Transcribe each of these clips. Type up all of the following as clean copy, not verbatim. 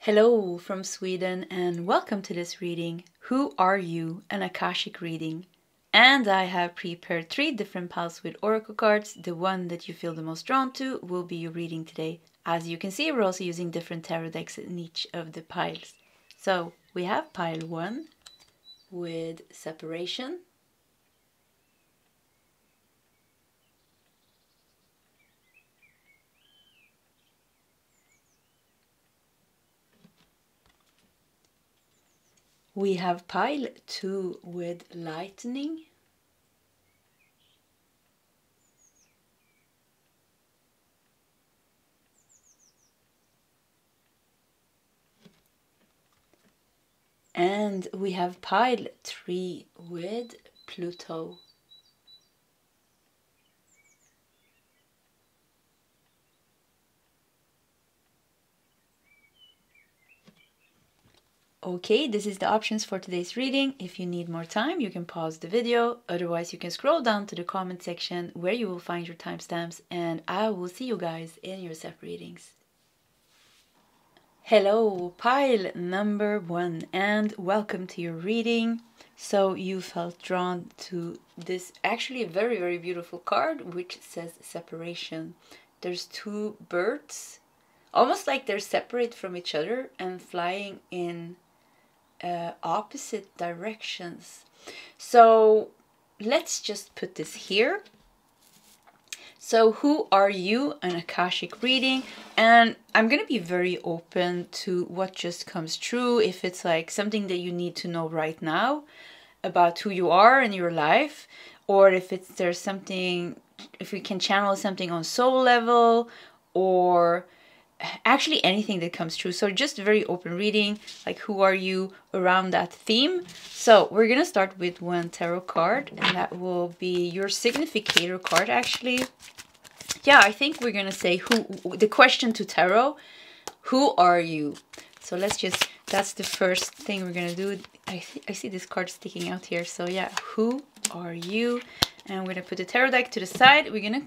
Hello from Sweden and welcome to this reading. Who are you? An Akashic reading. And I have prepared 3 different piles with oracle cards. The one that you feel the most drawn to will be your reading today. As you can see, we're also using different tarot decks in each of the piles. So we have pile 1 with separation. We have pile 2 with lightning. And we have pile 3 with Pluto. Okay, this is the options for today's reading. If you need more time, you can pause the video. Otherwise, you can scroll down to the comment section where you will find your timestamps, and I will see you guys in your separate readings. Hello, pile number 1, and welcome to your reading. So you felt drawn to this actually very, very beautiful card, which says separation. There's 2 birds, almost like they're separate from each other and flying in opposite directions. So let's just put this here. So who are you? An Akashic reading, and I'm gonna be very open to what just comes true. If it's like something that you need to know right now about who you are in your life, or if there's something, if we can channel something on soul level, or actually anything that comes true. So just a very open reading, like who are you around that theme. So we're gonna start with 1 tarot card, and that will be your significator card. Actually, yeah, I think we're gonna say the question to tarot, who are you? So let's just, that's the first thing we're gonna do. I see this card sticking out here. So yeah, who are you? And we're gonna put the tarot deck to the side. We're gonna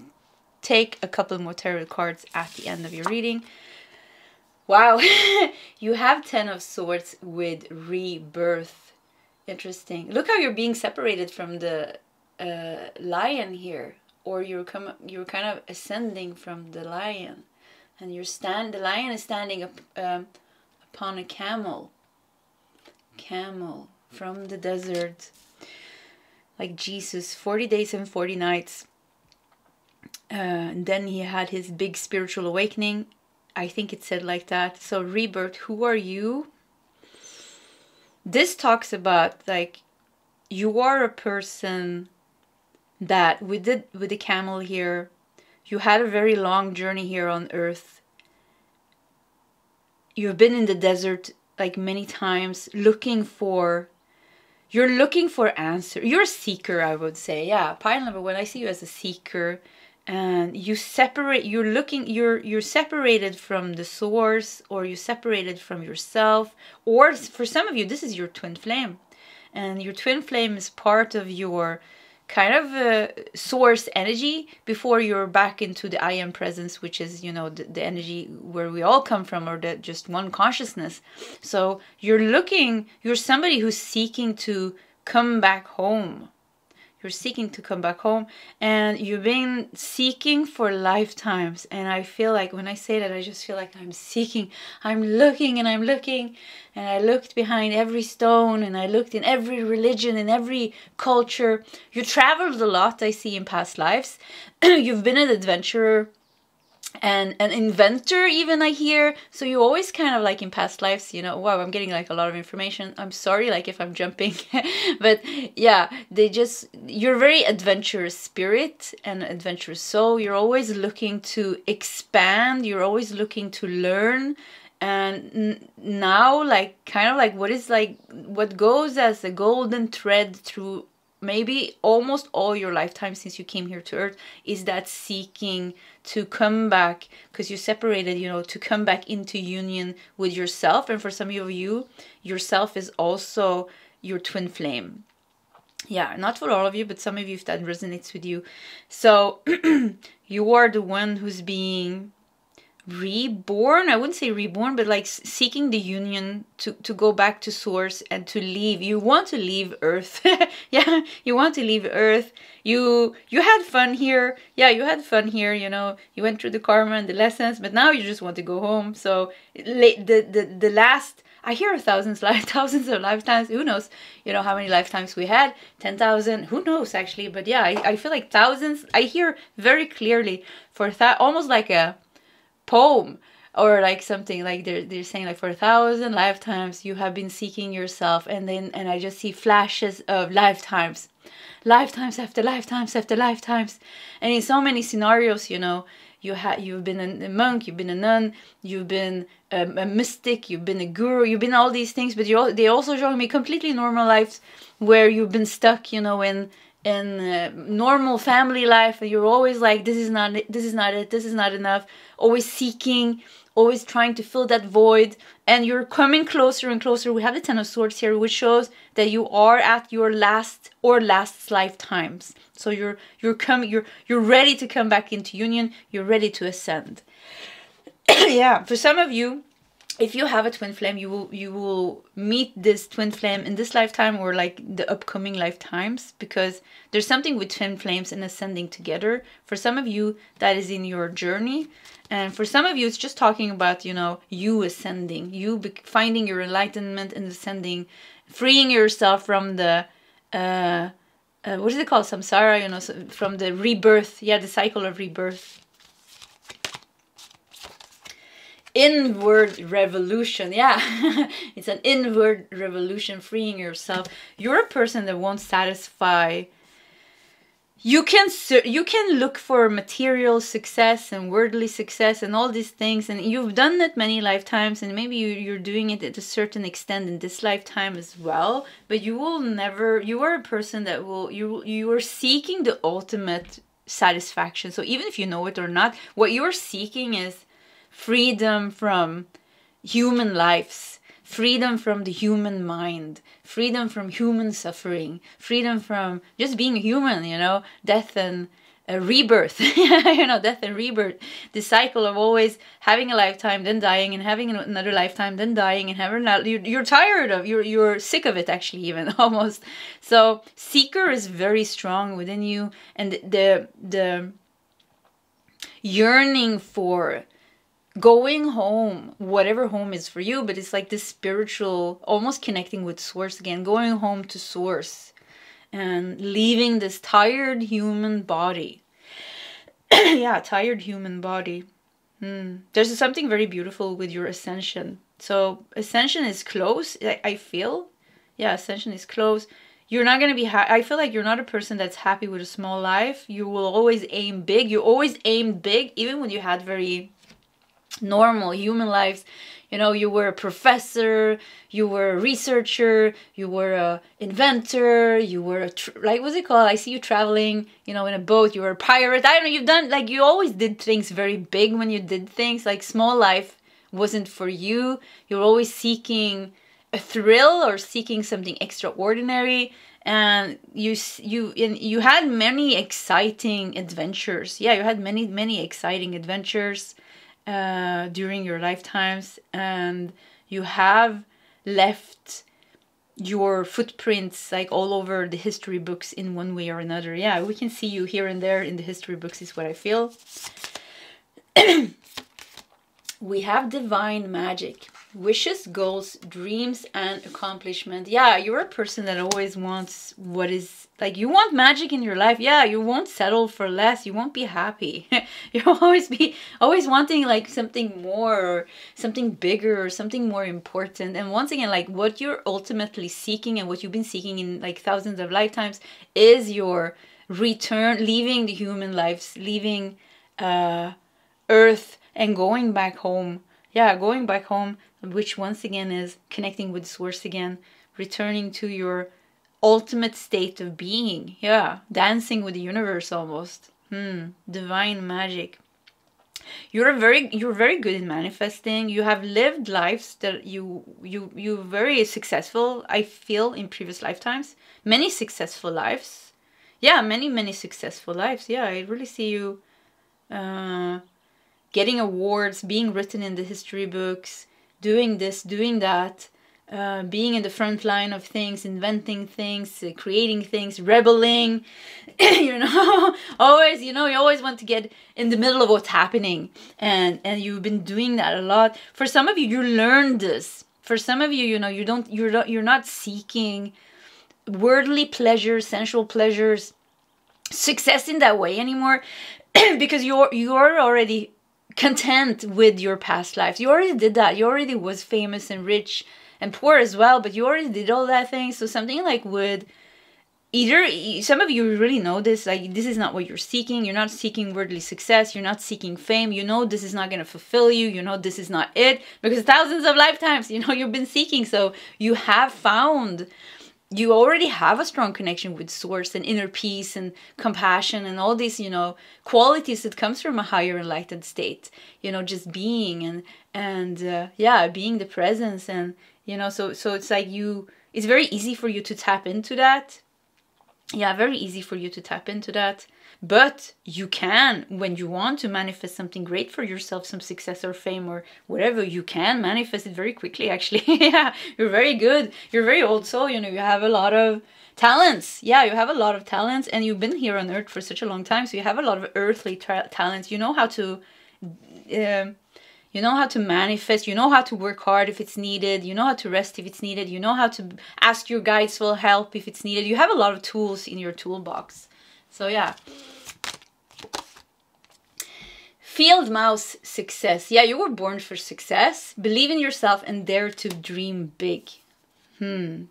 take a couple more tarot cards at the end of your reading. Wow, you have 10 of Swords with rebirth. Interesting. Look how you're being separated from the lion here, or you're kind of ascending from the lion, and the lion is standing up upon a camel from the desert, like Jesus, 40 days and 40 nights. And then he had his big spiritual awakening. I think it said like that. So rebirth, who are you? This talks about like you are a person that with the camel here, you had a very long journey here on earth. You've been in the desert like many times looking for answer. You're a seeker, I would say. Yeah, pile number 1, I see you as a seeker. And you're separated from the source, or you're separated from yourself, or for some of you this is your twin flame, and your twin flame is part of your kind of source energy before you're back into the I am presence, which is, you know, the energy where we all come from, or the just one consciousness. So you're somebody who's seeking to come back home. You're seeking to come back home, and you've been seeking for lifetimes. And I feel like when I say that, I just feel like I'm looking, and I looked behind every stone, and I looked in every religion, in every culture. You traveled a lot, I see, in past lives. You've been an adventurer and an inventor, even, I hear. So you always kind of like in past lives, you know. Wow, I'm getting like a lot of information. I'm sorry like if I'm jumping. But yeah, you're very adventurous spirit and adventurous soul. You're always looking to expand, you're always looking to learn. And now, like, kind of like what goes as a golden thread through maybe almost all your lifetime since you came here to earth is that seeking to come back, because you separated, you know, to come back into union with yourself. And for some of you, yourself is also your twin flame. Yeah, not for all of you, but some of you, if that resonates with you. So you are the one who's being reborn. I wouldn't say reborn, but like seeking the union to go back to source and to leave. You want to leave Earth. Yeah, you want to leave Earth. You had fun here. Yeah, you had fun here, you know. You went through the karma and the lessons, but now you just want to go home. So the last, I hear thousands of lifetimes. Who knows, you know, how many lifetimes we had? 10,000. Who knows, actually? But yeah, I feel like thousands. I hear very clearly for almost like a poem, or like something like they're saying like for 1,000 lifetimes you have been seeking yourself, and I just see flashes of lifetimes after lifetimes after lifetimes, and in so many scenarios, you know, you've been a monk, you've been a nun, you've been a mystic, you've been a guru, you've been all these things, but they also show me completely normal lives where you've been stuck, you know, in normal family life, and you're always like, this is not it, this is not enough, always seeking, always trying to fill that void, and you're coming closer and closer. We have the Ten of Swords here, which shows that you are at your last lifetimes. So you're ready to come back into union, you're ready to ascend. Yeah, for some of you, if you have a twin flame, you will meet this twin flame in this lifetime or like the upcoming lifetimes, because there's something with twin flames and ascending together. For some of you, that is in your journey, and for some of you, it's just talking about, you know, you ascending, you finding your enlightenment and ascending, freeing yourself from the what is it called, samsara, you know, from the rebirth. Yeah, the cycle of rebirth. Inward revolution. Yeah. It's an inward revolution, freeing yourself. You're a person that won't satisfy. You can look for material success and worldly success and all these things, and you've done it many lifetimes, and maybe you're doing it at a certain extent in this lifetime as well, but you will never, you are a person that will, you are seeking the ultimate satisfaction. So even if you know it or not, what you're seeking is freedom from human lives, freedom from the human mind, freedom from human suffering, freedom from just being human, you know, death and rebirth, you know, death and rebirth, the cycle of always having a lifetime, then dying, and having another lifetime, then dying, and having you're tired of, you're sick of it, actually, even almost. So seeker is very strong within you, and the yearning for going home, whatever home is for you, but it's like this spiritual, almost connecting with source again, going home to source and leaving this tired human body. Yeah, tired human body. There's something very beautiful with your ascension. So ascension is close, I feel. Yeah, ascension is close. You're not going to be I feel like you're not a person that's happy with a small life. You will always aim big. You always aimed big, even when you had very normal human lives. You know, you were a professor, you were a researcher, you were a inventor, you were a like, what's it called? I see you traveling, you know, in a boat. You were a pirate. I don't know, you've done, like, you always did things very big when you did things. Like, small life wasn't for you. You're always seeking a thrill or seeking something extraordinary, and you had many exciting adventures. Yeah, you had many exciting adventures during your lifetimes, and you have left your footprints like all over the history books in one way or another. Yeah, we can see you here and there in the history books, is what I feel. We have divine magic, wishes, goals, dreams, and accomplishment. Yeah, you're a person that always wants what is, like, you want magic in your life. Yeah, you won't settle for less. You won't be happy. You'll always wanting like something more, or something bigger, or something more important. And once again, like, what you're ultimately seeking and what you've been seeking in like thousands of lifetimes is your return, leaving the human lives, leaving Earth, and going back home. Yeah, going back home, which once again is connecting with source again, returning to your ultimate state of being. Yeah, dancing with the universe almost. Divine magic. You're very good in manifesting. You have lived lives that you very successful, I feel, in previous lifetimes. Many successful lives. Yeah, many successful lives. Yeah, I really see you getting awards, being written in the history books, doing this, doing that, being in the front line of things, inventing things, creating things, rebelling, you know, always, you know, you always want to get in the middle of what's happening. And you've been doing that a lot. For some of you, you learned this. For some of you, you know, you're not seeking worldly pleasures, sensual pleasures, success in that way anymore, because you're already content with your past lives. You already did that. You already was famous and rich and poor as well, but you already did all that thing. So something like would either, some of you really know this, like this is not what you're seeking. You're not seeking worldly success. You're not seeking fame. You know this is not going to fulfill you. You know this is not it, because thousands of lifetimes, you know, you've been seeking. So you have found, you already have a strong connection with source and inner peace and compassion and all these, you know, qualities that comes from a higher enlightened state, you know, just being and yeah, being the presence. And, you know, so it's like it's very easy for you to tap into that. Yeah, very easy for you to tap into that. But you can, when you want to manifest something great for yourself, some success or fame or whatever, you can manifest it very quickly, actually. Yeah, you're very good. You're very old soul, you know, you have a lot of talents. Yeah, you have a lot of talents, and you've been here on earth for such a long time, so you have a lot of earthly talents. You know how to... you know how to manifest, you know how to work hard if it's needed, you know how to rest if it's needed, you know how to ask your guides for help if it's needed. You have a lot of tools in your toolbox. So yeah. Field mouse success. Yeah, you were born for success. Believe in yourself and dare to dream big.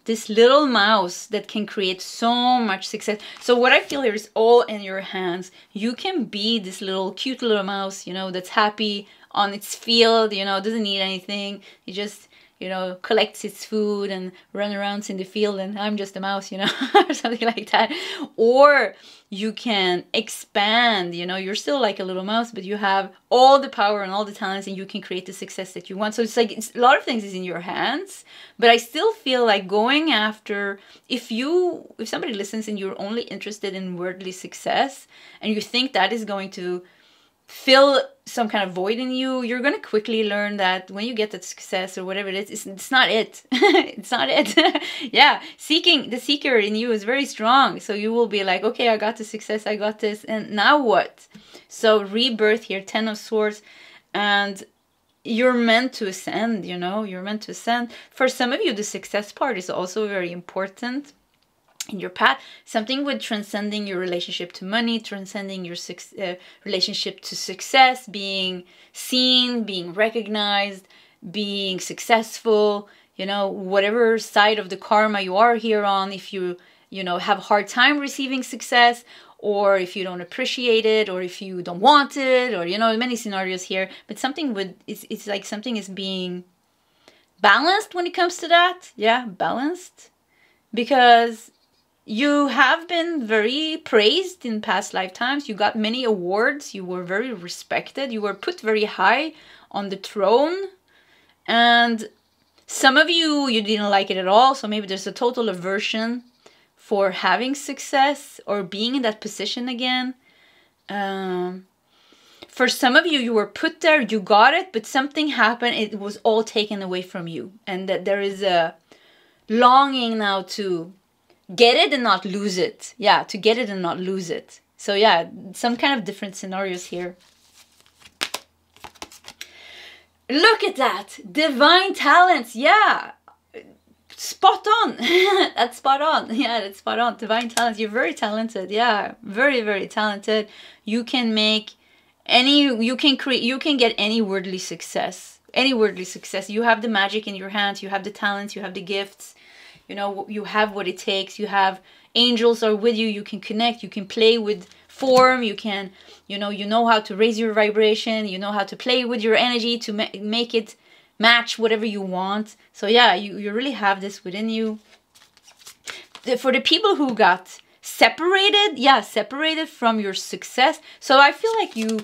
This little mouse that can create so much success. So what I feel here is all in your hands. You can be this little cute little mouse, you know, that's happy on its field, you know, doesn't need anything. It just, you know, collects its food and run around in the field, and I'm just a mouse, you know, or something like that. Or you can expand, you know, you're still like a little mouse, but you have all the power and all the talents, and you can create the success that you want. So it's like, a lot of things is in your hands, but I still feel like going after, if somebody listens and you're only interested in worldly success, and you think that is going to fill some kind of void in you, you're going to quickly learn that when you get that success or whatever it is, it's not it. It's not it. Yeah, the seeker in you is very strong. So you will be like, okay, I got the success, I got this, and now what? So rebirth here, 10 of Swords, and you're meant to ascend, you know, you're meant to ascend. For some of you, the success part is also very important in your path. Something with transcending your relationship to money, transcending your relationship to success, being seen, being recognized, being successful, you know, whatever side of the karma you are here on. If you know, have a hard time receiving success, or if you don't appreciate it, or if you don't want it, or, you know, many scenarios here, but something with, it's like something is being balanced when it comes to that. Yeah, balanced, because you have been very praised in past lifetimes. You got many awards. You were very respected. You were put very high on the throne. And some of you didn't like it at all. So maybe there's a total aversion for having success or being in that position again. For some of you, you were put there. You got it, but something happened. It was all taken away from you. And that there is a longing now to get it and not lose it. Yeah, to get it and not lose it. So yeah, some kind of different scenarios here. Look at that! Divine talents! Yeah! Spot on! That's spot on. Yeah, that's spot on. Divine talents. You're very talented. Yeah, very, very talented. You can make you can get any worldly success. Any worldly success. You have the magic in your hands. You have the talents. You have the gifts. You know, you have what it takes. You have angels are with you. You can connect. You can play with form. You can, you know how to raise your vibration. You know how to play with your energy to make it match whatever you want. So yeah, you really have this within you. For the people who got separated, yeah, separated from your success. So I feel like you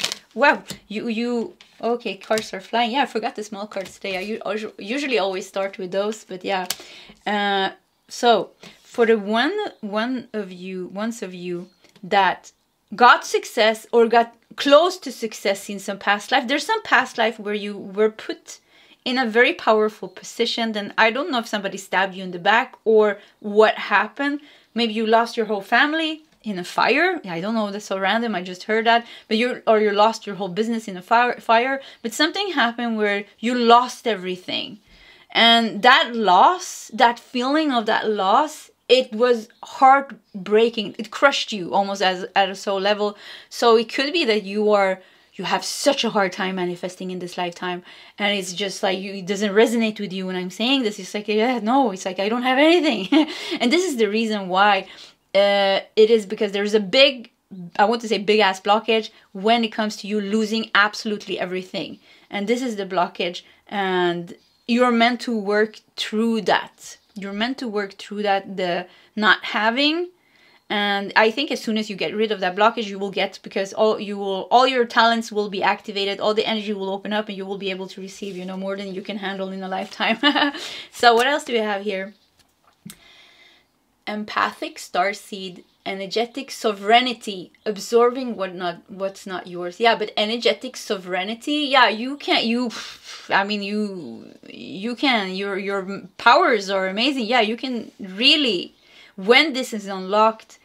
okay, cards are flying. Yeah, I forgot the small cards today. I usually always start with those, but yeah. So for the ones of you that got success or got close to success in some past life. There's some past life where you were put in a very powerful position. Then I don't know if somebody stabbed you in the back or what happened. Maybe you lost your whole family in a fire. I don't know, that's so random, I just heard that. But you lost your whole business in a fire. But something happened where you lost everything. And that loss, that feeling of that loss, it was heartbreaking. It crushed you almost at a soul level. So it could be that you have such a hard time manifesting in this lifetime, and it's just like it doesn't resonate with you when I'm saying this. It's like, yeah, no, it's like I don't have anything. And this is the reason why it is, because there's a big, I want to say big ass blockage when it comes to you losing absolutely everything. And this is the blockage, and you're meant to work through that. You're meant to work through that, the not having. And I think as soon as you get rid of that blockage, you will get, because all your talents will be activated, all the energy will open up, and you will be able to receive, you know, more than you can handle in a lifetime. So what else do we have here? Empathic Starseed, energetic sovereignty, absorbing what's not yours. Yeah, but energetic sovereignty, yeah, you can your powers are amazing. Yeah, you can really, when this is unlocked,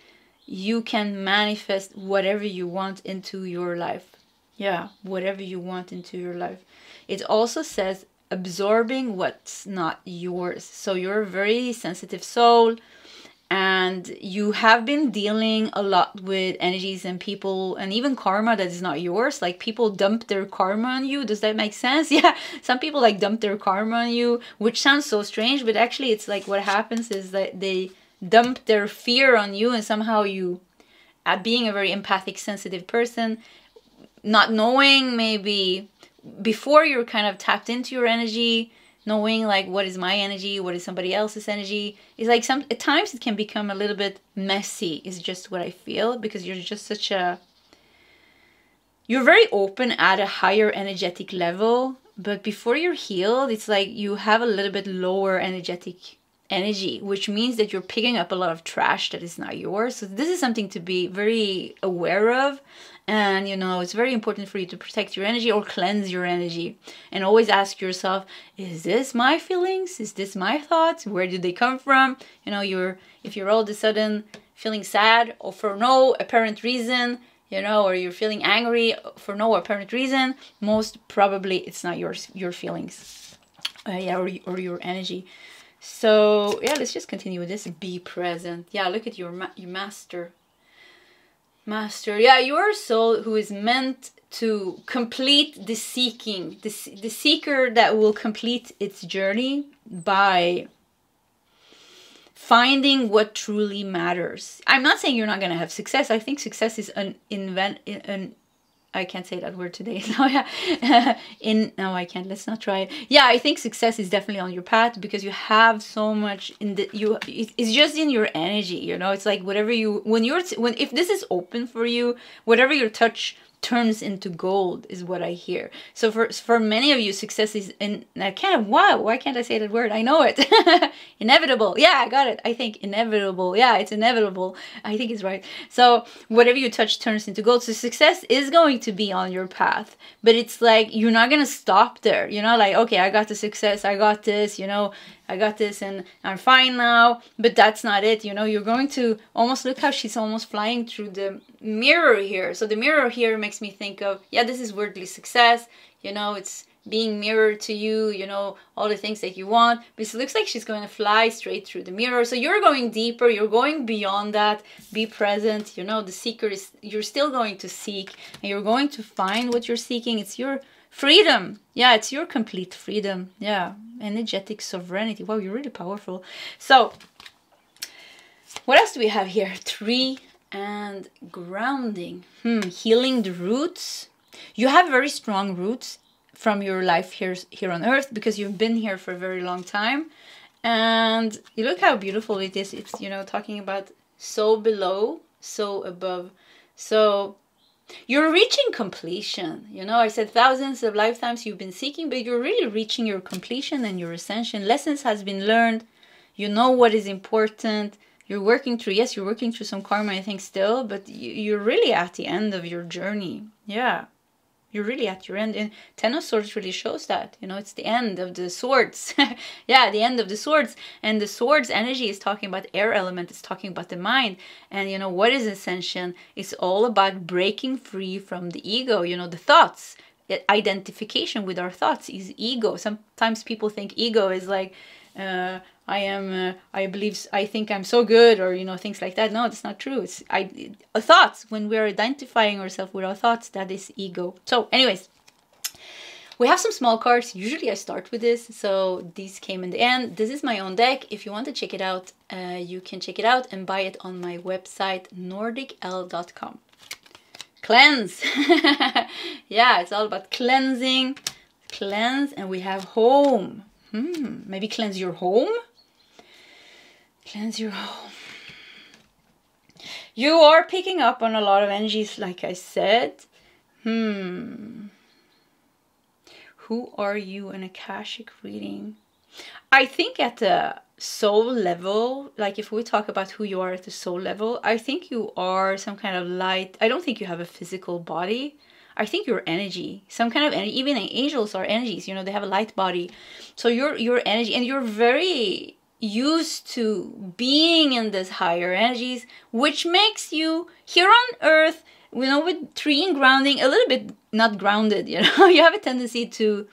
you can manifest whatever you want into your life. Yeah, whatever you want into your life. It also says absorbing what's not yours. So you're a very sensitive soul, and you have been dealing a lot with energies and people and even karma that is not yours. Like people dump their karma on you. Does that make sense? Yeah, some people like dump their karma on you, which sounds so strange, but actually it's like what happens is that they dump their fear on you, and somehow you, at being a very empathic, sensitive person, not knowing, maybe before you're kind of tapped into your energy, knowing like what is my energy, what is somebody else's energy, is like at times it can become a little bit messy, is just what I feel, because you're just you're very open at a higher energetic level, but before you're healed, it's like you have a little bit lower energy, which means that you're picking up a lot of trash that is not yours. So this is something to be very aware of. And, you know, it's very important for you to protect your energy or cleanse your energy. And always ask yourself, is this my feelings? Is this my thoughts? Where did they come from? You know, if you're all of a sudden feeling sad or for no apparent reason, you know, or you're feeling angry for no apparent reason, most probably it's not your feelings. Yeah, or your energy. So, yeah, let's just continue with this. Be present. Yeah, look at your master. Yeah, your soul who is meant to complete the seeking, the seeker that will complete its journey by finding what truly matters. I'm not saying you're not going to have success. I think success is I can't say that word today. No, yeah. No, I can't. Let's not try it. Yeah, I think success is definitely on your path, because you have so much it's just in your energy, you know. It's like whatever if this is open for you, whatever you touch turns into gold, is what I hear. So for many of you, success is why can't I say that word? I know it. Inevitable. Yeah, I got it. I think inevitable. Yeah, it's inevitable. I think it's right. So whatever you touch turns into gold. So success is going to be on your path, but it's like you're not going to stop there. You know, like, okay, I got the success. I got this, you know, I got this and I'm fine now. But that's not it. You know, you're going to almost, look how she's almost flying through the mirror here. So the mirror here makes me think of, yeah, this is worldly success. You know, it's being mirrored to you, you know, all the things that you want. But it looks like she's going to fly straight through the mirror. So you're going deeper. You're going beyond that. Be present. You know, the seeker is, you're still going to seek, and you're going to find what you're seeking. It's your freedom. Yeah, it's your complete freedom. Yeah, energetic sovereignty. Wow, you're really powerful. So what else do we have here? 3 and grounding. Healing the roots. You have very strong roots from your life here on earth, because you've been here for a very long time. And you look how beautiful it is. It's, you know, talking about so below, so above. So you're reaching completion. You know, I said thousands of lifetimes you've been seeking, but you're really reaching your completion and your ascension. Lessons has been learned. You know what is important. You're working through, yes, you're working through some karma, I think, still, but you're really at the end of your journey. Yeah. You're really at your end. And Ten of Swords really shows that. You know, it's the end of the swords. Yeah, the end of the swords. And the swords energy is talking about air element. It's talking about the mind. And, you know, what is ascension? It's all about breaking free from the ego, you know, the thoughts. Identification with our thoughts is ego. Sometimes people think ego is like, I think I'm so good, or, you know, things like that. No, that's not true. It's thoughts. When we're identifying ourselves with our thoughts, that is ego. So anyways, we have some small cards. Usually I start with this, so these came in the end. This is my own deck. If you want to check it out, you can check it out and buy it on my website, nordicl.com. Cleanse. Yeah, it's all about cleansing. Cleanse, and we have home. Maybe cleanse your home. Cleanse your home. You are picking up on a lot of energies, like I said. Who are you in Akashic reading? I think at the soul level, like if we talk about who you are at the soul level, I think you are some kind of light. I don't think you have a physical body. I think you're energy, some kind of energy. Even angels are energies, you know, they have a light body. So you're energy, and you're very used to being in this higher energies, which makes you here on earth, you know, with tree and grounding, a little bit not grounded, you know. You have a tendency to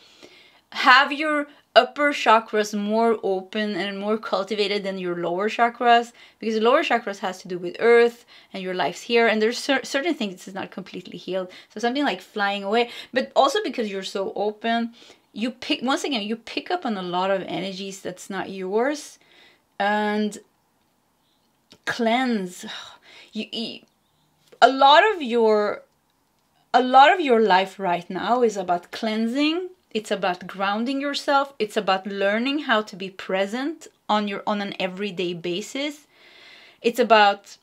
have your upper chakras more open and more cultivated than your lower chakras, because the lower chakras has to do with earth and your life's here, and there's certain things that's not completely healed. So something like flying away, but also because you're so open, you pick up on a lot of energies that's not yours. And cleanse. A lot of your life right now is about cleansing. It's about grounding yourself. It's about learning how to be present on an everyday basis. It's about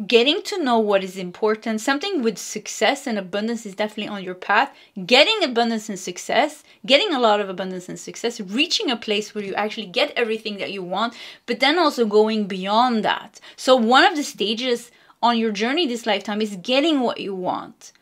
getting to know what is important. Something with success and abundance is definitely on your path. Getting abundance and success, getting a lot of abundance and success, reaching a place where you actually get everything that you want, but then also going beyond that. So one of the stages on your journey this lifetime is getting what you want.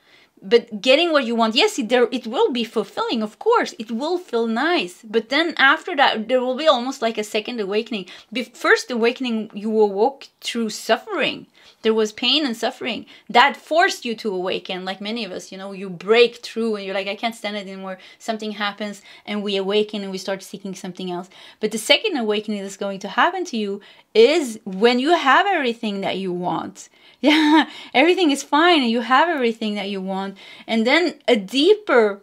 But getting what you want, yes, it will be fulfilling, of course. It will feel nice. But then after that, there will be almost like a second awakening. First awakening, you awoke through suffering. There was pain and suffering. That forced you to awaken, like many of us, you know. You break through and you're like, I can't stand it anymore. Something happens and we awaken and we start seeking something else. But the second awakening that's going to happen to you is when you have everything that you want. Yeah, everything is fine and you have everything that you want. And then a deeper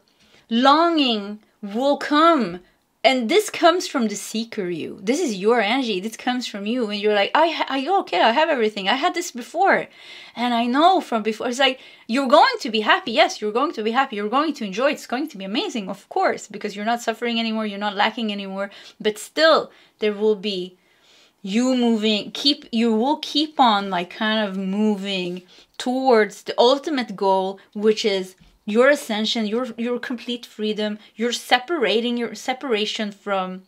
longing will come. And this comes from the seeker you. This is your energy. This comes from you. And you're like, okay, I have everything. I had this before. And I know from before. It's like, you're going to be happy. Yes, you're going to be happy. You're going to enjoy it. It's going to be amazing, of course. Because you're not suffering anymore. You're not lacking anymore. But still, there will be you moving, you will keep on like kind of moving towards the ultimate goal, which is your ascension, your complete freedom, your separation from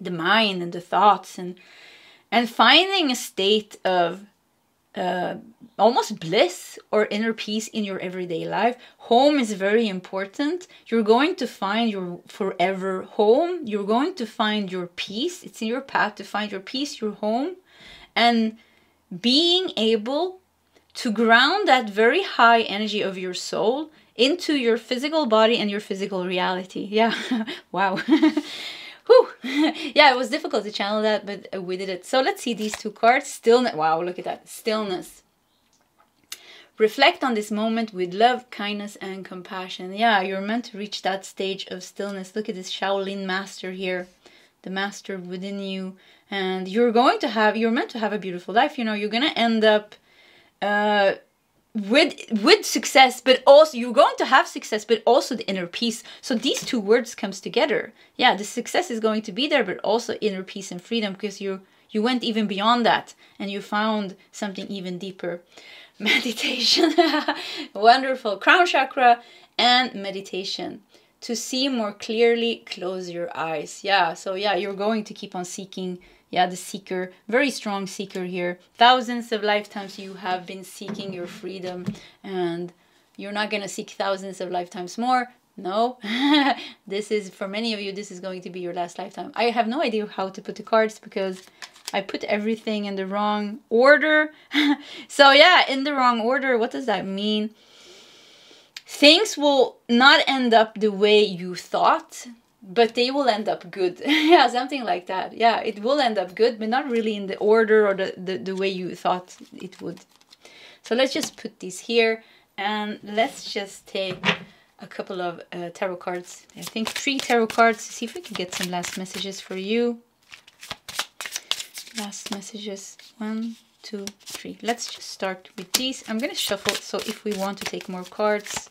the mind and the thoughts, and finding a state of almost bliss or inner peace in your everyday life. Home is very important. You're going to find your forever home. You're going to find your peace. It's in your path to find your peace, your home, and being able to ground that very high energy of your soul into your physical body and your physical reality. Yeah. Wow. Whew. Yeah, it was difficult to channel that, but we did it. So let's see these two cards. Stillness. Wow, look at that. Stillness. Reflect on this moment with love, kindness, and compassion. Yeah, you're meant to reach that stage of stillness. Look at this Shaolin master here. The master within you. And you're meant to have a beautiful life. You know, you're going to end up with success, but also you're going to have success, but also the inner peace. So these two words comes together. Yeah, the success is going to be there, but also inner peace and freedom, because you went even beyond that and you found something even deeper. Meditation. Wonderful. Crown chakra and meditation. To see more clearly, close your eyes. Yeah, so yeah, you're going to keep on seeking. Yeah, the seeker, very strong seeker here. Thousands of lifetimes you have been seeking your freedom, and you're not going to seek thousands of lifetimes more. No, this is, for many of you, this is going to be your last lifetime. I have no idea how to put the cards because I put everything in the wrong order. So yeah, in the wrong order, what does that mean? Things will not end up the way you thought, but they will end up good. Yeah, something like that. Yeah, it will end up good, but not really in the order or the way you thought it would. So let's just put these here, and let's just take a couple of tarot cards. I think 3 tarot cards to see if we can get some last messages for you. Last messages. 1, 2, 3. Let's just start with these. I'm going to shuffle, so if we want to take more cards,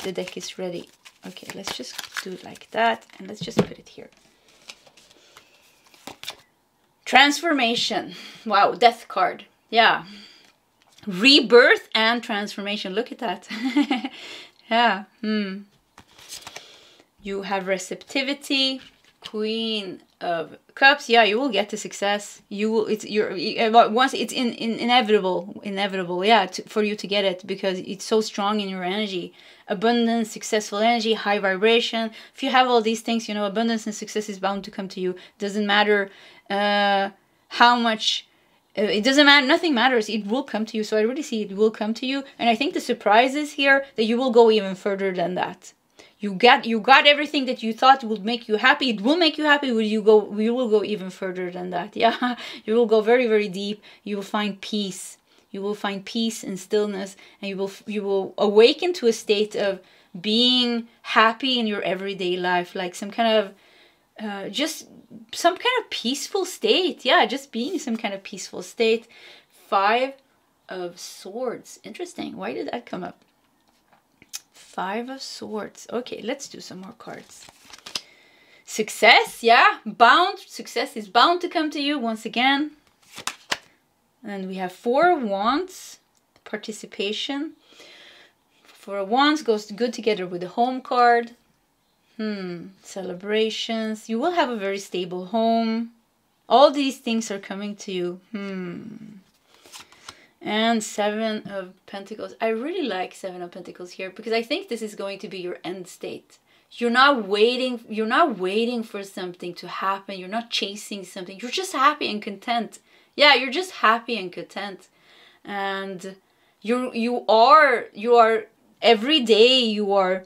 the deck is ready. Okay, let's just do it like that, and let's just put it here. Transformation. Wow, death card. Yeah. Rebirth and transformation. Look at that. Yeah. You have receptivity. Queen of Cups. Yeah, you will get to success. You will. It's your once it's inevitable. Yeah, for you to get it because it's so strong in your energy. Abundance, successful energy, high vibration. If you have all these things, you know, abundance and success is bound to come to you. Doesn't matter how much. It doesn't matter. Nothing matters. It will come to you. So I really see it will come to you. And I think the surprise is here that you will go even further than that. You got everything that you thought would make you happy. It will make you happy. You will go even further than that. Yeah, you will go very, very deep. You will find peace. You will find peace and stillness, and you will awaken to a state of being happy in your everyday life, like some kind of just some kind of peaceful state. Yeah, just being some kind of peaceful state. 5 of Swords. Interesting. Why did that come up? 5 of Swords. Okay, let's do some more cards. Success, yeah, bound. Success is bound to come to you once again. And we have 4 of Wands. Participation. 4 of Wands goes good together with the Home card. Celebrations. You will have a very stable home. All these things are coming to you. And 7 of Pentacles. I really like 7 of Pentacles here because I think this is going to be your end state. You're not waiting for something to happen. You're not chasing something. You're just happy and content. Yeah, you're just happy and content. And you are every day you are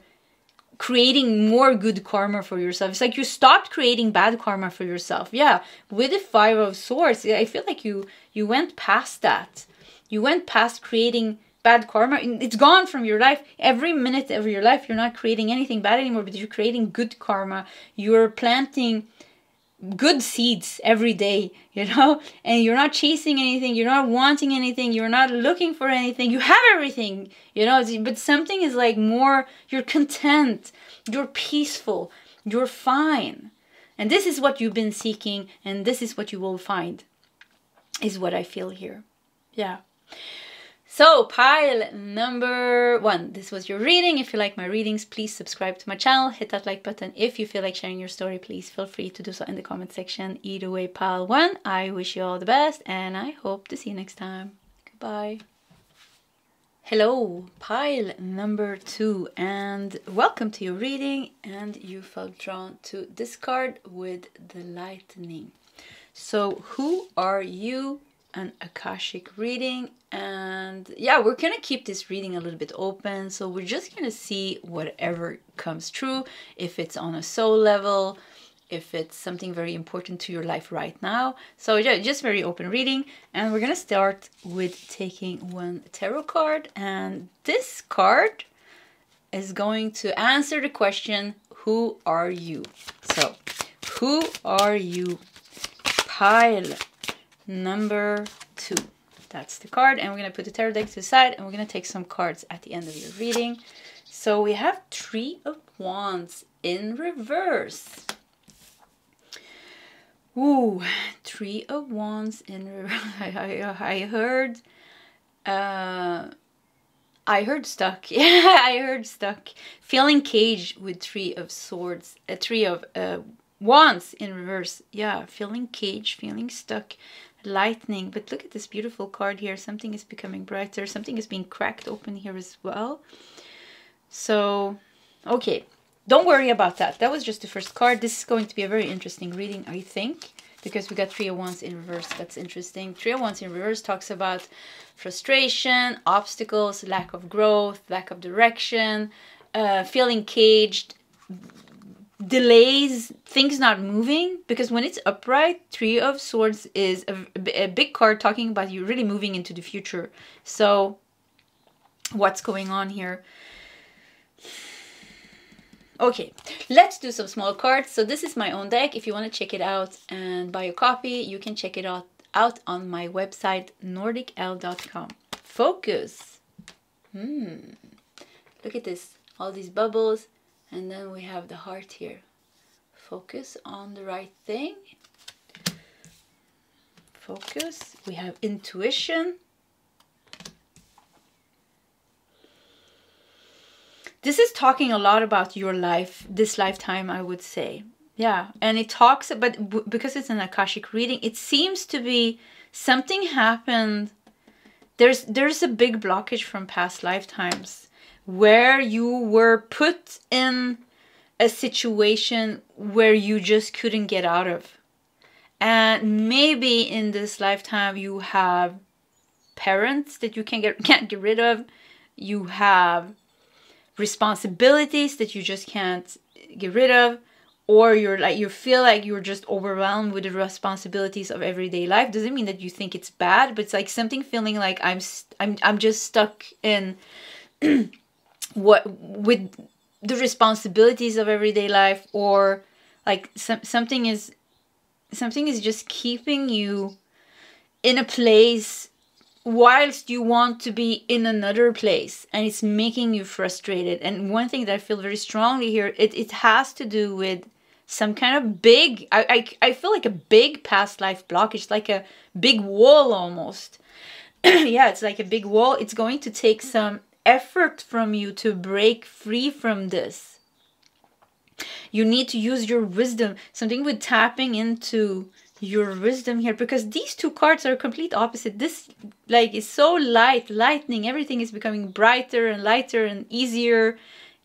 creating more good karma for yourself. It's like you stopped creating bad karma for yourself. Yeah, with the 5 of Swords, I feel like you went past that. You went past creating bad karma. It's gone from your life. Every minute of your life, you're not creating anything bad anymore, but you're creating good karma. You're planting good seeds every day, you know, and you're not chasing anything. You're not wanting anything. You're not looking for anything. You have everything, you know, but something is like more, you're content, you're peaceful, you're fine. And this is what you've been seeking, and this is what you will find, is what I feel here. Yeah. So, pile number 1. This was your reading. If you like my readings, please subscribe to my channel. Hit that like button. If you feel like sharing your story, please feel free to do so in the comment section. Either way, pile 1, I wish you all the best, and I hope to see you next time. Goodbye. Hello, pile number 2, and welcome to your reading. And you felt drawn to this card with the Lightning. So, who are you? An Akashic reading, and yeah, we're gonna keep this reading a little bit open, so we're just gonna see whatever comes true, if it's on a soul level, if it's something very important to your life right now. So yeah, just very open reading, and we're gonna start with taking 1 tarot card, and this card is going to answer the question, who are you? So, who are you? Pile number 2. That's the card, and we're going to put the tarot deck to the side, and we're going to take some cards at the end of your reading. So we have 3 of Wands in reverse. Ooh, 3 of Wands in reverse. I heard I heard stuck. Yeah, I heard stuck. Feeling caged with Three of Swords. Three of Wands in reverse. Yeah, feeling caged, feeling stuck. Lightning. But look at this beautiful card here. Something is becoming brighter. Something is being cracked open here as well. So, okay. Don't worry about that. That was just the first card. This is going to be a very interesting reading, I think. Because we got Three of Wands in reverse. That's interesting. Three of Wands in reverse talks about frustration, obstacles, lack of growth, lack of direction, feeling caged, delays, things not moving. Because when it's upright, Three of Swords is a big card talking about you really moving into the future. So what's going on here? Okay, let's do some small cards. So this is my own deck. If you want to check it out and buy a copy, you can check it out on my website, nordicl.com. Focus. Look at this. All these bubbles. And then we have the heart here. Focus on the right thing. Focus. We have intuition. This is talking a lot about your life, this lifetime, I would say. Yeah, and it talks about, because it's an Akashic reading, it seems to be something happened. There's a big blockage from past lifetimes where you were put in a situation where you just couldn't get out of. And maybe in this lifetime you have parents that you can't get rid of. You have responsibilities that you just can't get rid of, or you feel like you're just overwhelmed with the responsibilities of everyday life. Doesn't mean that you think it's bad, but it's like something feeling like I'm just stuck in with the responsibilities of everyday life, or like something is just keeping you in a place whilst you want to be in another place, and it's making you frustrated. And one thing that I feel very strongly here, it has to do with some kind of big, I feel like a big past life blockage, like a big wall almost. Yeah, it's like a big wall. It's going to take some effort from you to break free from this. You need to use your wisdom, something with tapping into your wisdom here, because these two cards are complete opposite. This is so lightning, everything is becoming brighter and lighter and easier,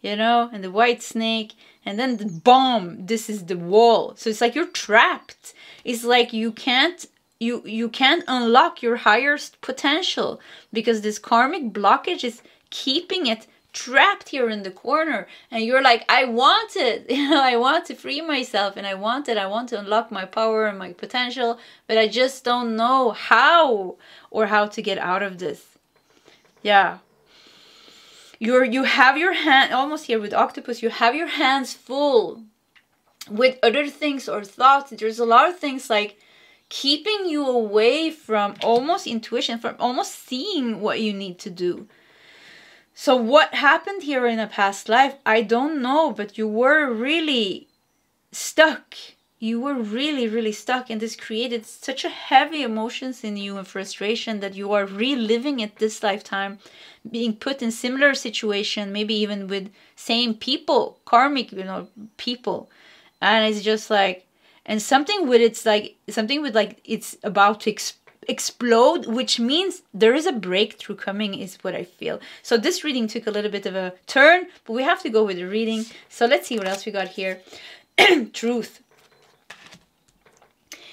you know, and the white snake, and then the bomb, this is the wall. So it's like you're trapped. It's like you can't unlock your highest potential because this karmic blockage is keeping it trapped here in the corner, and you're like, I want it, you know, I want to free myself, and I want to unlock my power and my potential, but I just don't know how to get out of this. Yeah, you have your hand almost here with octopus, you have your hands full with other things or thoughts. There's a lot of things like keeping you away from almost intuition, from almost seeing what you need to do. So what happened here in a past life, I don't know, but you were really stuck. You were really, really stuck, and this created such a heavy emotions in you and frustration that you are reliving it this lifetime, being put in similar situation, maybe even with same people, karmic, you know, people. And it's just like, and something with it's about to explode, which means there is a breakthrough coming, is what I feel. So this reading took a little bit of a turn, but we have to go with the reading. So let's see what else we got here. Truth.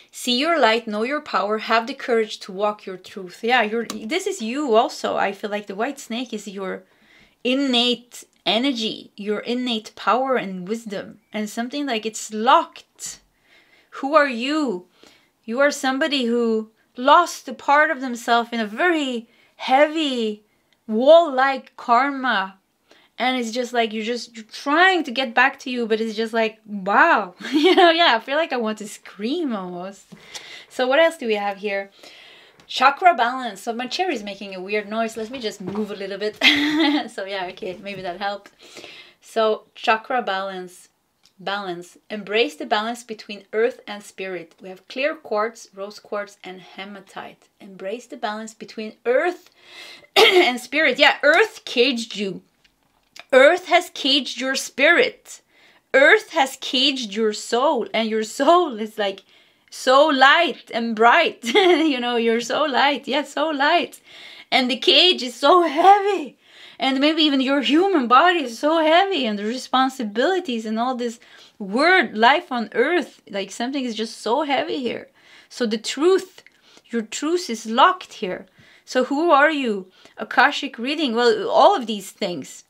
See your light, know your power, have the courage to walk your truth. Yeah, this is you also. I feel like the white snake is your innate energy, your innate power and wisdom, and something like it's locked. Who are you? You are somebody who lost a part of themselves in a very heavy wall-like karma, and it's just like you're trying to get back to you, but it's just like, wow. You know, yeah, I feel like I want to scream almost. So what else do we have here? Chakra balance. So my chair is making a weird noise. Let me just move a little bit. So yeah, okay, maybe that helped. So chakra balance. balance. Embrace the balance between earth and spirit. We have clear quartz, rose quartz, and hematite. Embrace the balance between earth and spirit. Yeah, earth caged you. Earth has caged your spirit. Earth has caged your soul, and your soul is like so light and bright. You know, you're so light. Yeah, so light. And the cage is so heavy. And maybe even your human body is so heavy, and the responsibilities and all this word life on earth, like something is just so heavy here. So the truth, your truth is locked here. So who are you? Akashic reading. Well, all of these things,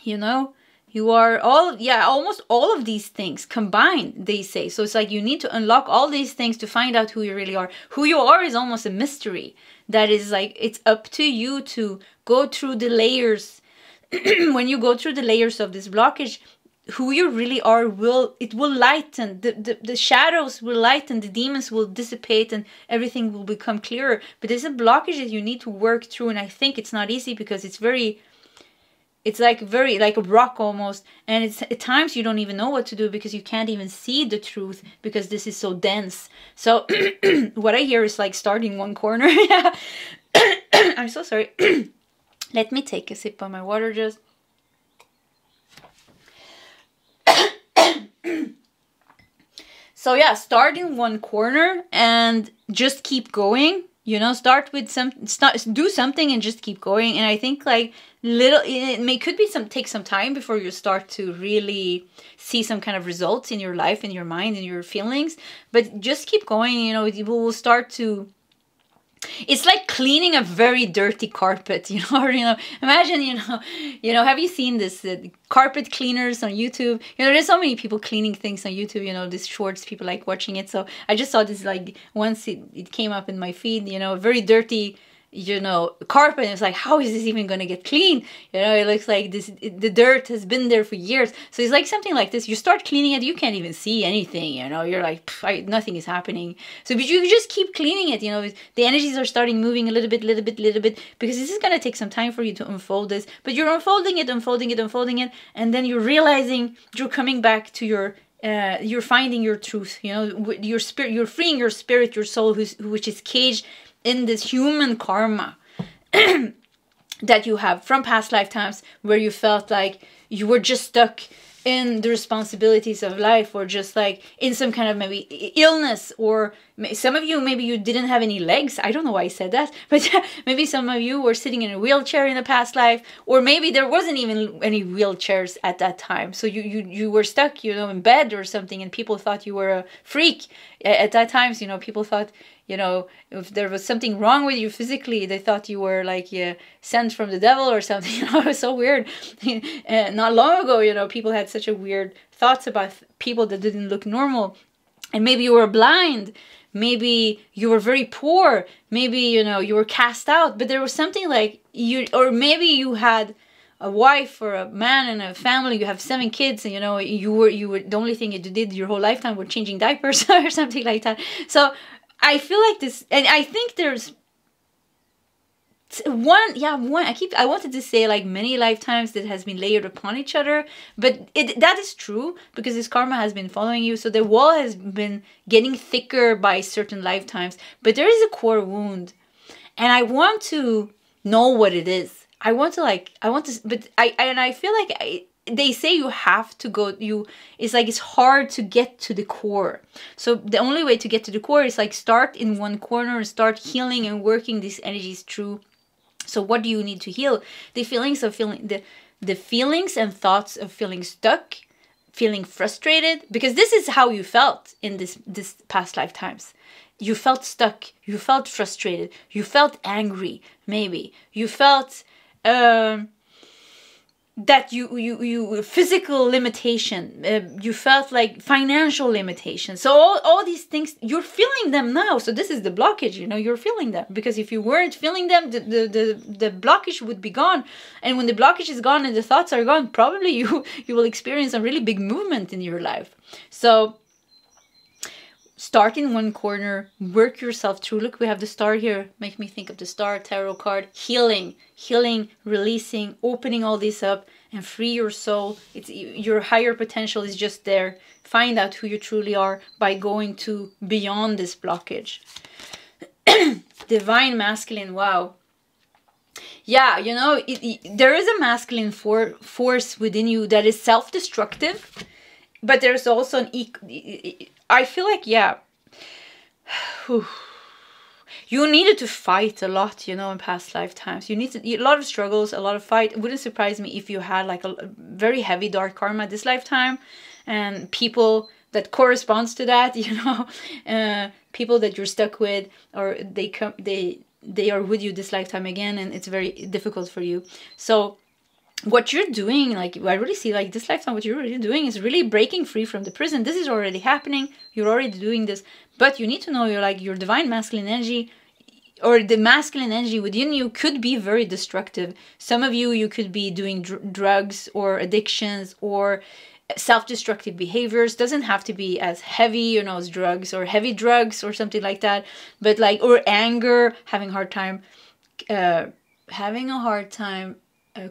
you know, you are all, yeah, almost all of these things combined, they say. So it's like you need to unlock all these things to find out who you really are. Who you are is almost a mystery. That is like, it's up to you to go through the layers. When you go through the layers of this blockage, who you really are will lighten. The shadows will lighten, the demons will dissipate, and everything will become clearer. But there's a blockage that you need to work through, and I think it's not easy because it's like very like a rock almost, and it's at times you don't even know what to do because you can't even see the truth because this is so dense. So what I hear is like starting one corner. Yeah. I'm so sorry. Let me take a sip of my water just. So yeah, start in one corner and just keep going. You know, start with do something and just keep going. And I think like take some time before you start to really see some kind of results in your life, in your mind, in your feelings. But just keep going. You know, you will start to. It's like cleaning a very dirty carpet, you know, or, you know, imagine, you know, have you seen this carpet cleaners on YouTube? You know, there's so many people cleaning things on YouTube, you know, these shorts, people like watching it. So I just saw this, like, once it came up in my feed, you know, very dirty, you know, carpet. And it's like, how is this even going to get clean? You know, it looks like the dirt has been there for years. So it's like something like this. You start cleaning it, you can't even see anything, you know, you're like, nothing is happening. So but you just keep cleaning it, you know, the energies are starting moving a little bit, because this is going to take some time for you to unfold this, but you're unfolding it, and then you're realizing you're coming back to your you're finding your truth, you know, your spirit, you're freeing your spirit, your soul, which is caged in this human karma that you have from past lifetimes, where you felt like you were just stuck in the responsibilities of life, or just like in some kind of maybe illness, or some of you, maybe you didn't have any legs. I don't know why I said that, but maybe some of you were sitting in a wheelchair in a past life, or maybe there wasn't even any wheelchairs at that time. So you were stuck, you know, in bed or something, and people thought you were a freak. At that times, you know, people thought, you know, if there was something wrong with you physically, they thought you were like sent from the devil or something. You know, it was so weird. Not long ago, you know, people had such a weird thoughts about people that didn't look normal. And maybe you were blind. Maybe you were very poor. Maybe, you know, you were cast out. But there was something like or maybe you had a wife or a man and a family, you have 7 kids, and you know, you were the only thing you did your whole lifetime were changing diapers or something like that. So I feel like this, and I think there's one, I wanted to say like many lifetimes that has been layered upon each other, but that is true because this karma has been following you. So the wall has been getting thicker by certain lifetimes, but there is a core wound, and I want to know what it is. I feel like they say you have to go, it's like it's hard to get to the core. So the only way to get to the core is like start in one corner and start healing and working these energies through. So what do you need to heal? The feelings of the feelings and thoughts of feeling stuck, feeling frustrated, because this is how you felt in this past lifetimes. You felt stuck, you felt frustrated, you felt angry, maybe. You felt that you physical limitation, you felt like financial limitation. So all these things, you're feeling them now. So this is the blockage, you know, you're feeling them, because if you weren't feeling them, the blockage would be gone. And when the blockage is gone and the thoughts are gone, probably you will experience a really big movement in your life. So start in one corner, work yourself through. Look, we have the star here. Make me think of the star tarot card. Healing, releasing, opening all this up and free your soul. It's your higher potential is just there. Find out who you truly are by going to beyond this blockage. Divine masculine, wow. Yeah, you know, there is a masculine force within you that is self-destructive, but there's also an I feel like, yeah, you needed to fight a lot, you know, in past lifetimes. You need to, a lot of struggles, a lot of fight. It wouldn't surprise me if you had like a very heavy dark karma this lifetime, and people that corresponds to that, you know, people that you're stuck with, or they are with you this lifetime again, and it's very difficult for you. So what you're doing, like, I really see, like, this lifetime, what you're really doing is really breaking free from the prison. This is already happening. You're already doing this. But you need to know your divine masculine energy, or the masculine energy within you, could be very destructive. Some of you could be doing drugs or addictions or self-destructive behaviors. Doesn't have to be as heavy, you know, as drugs or heavy drugs or something like that. But like, or anger, having a hard time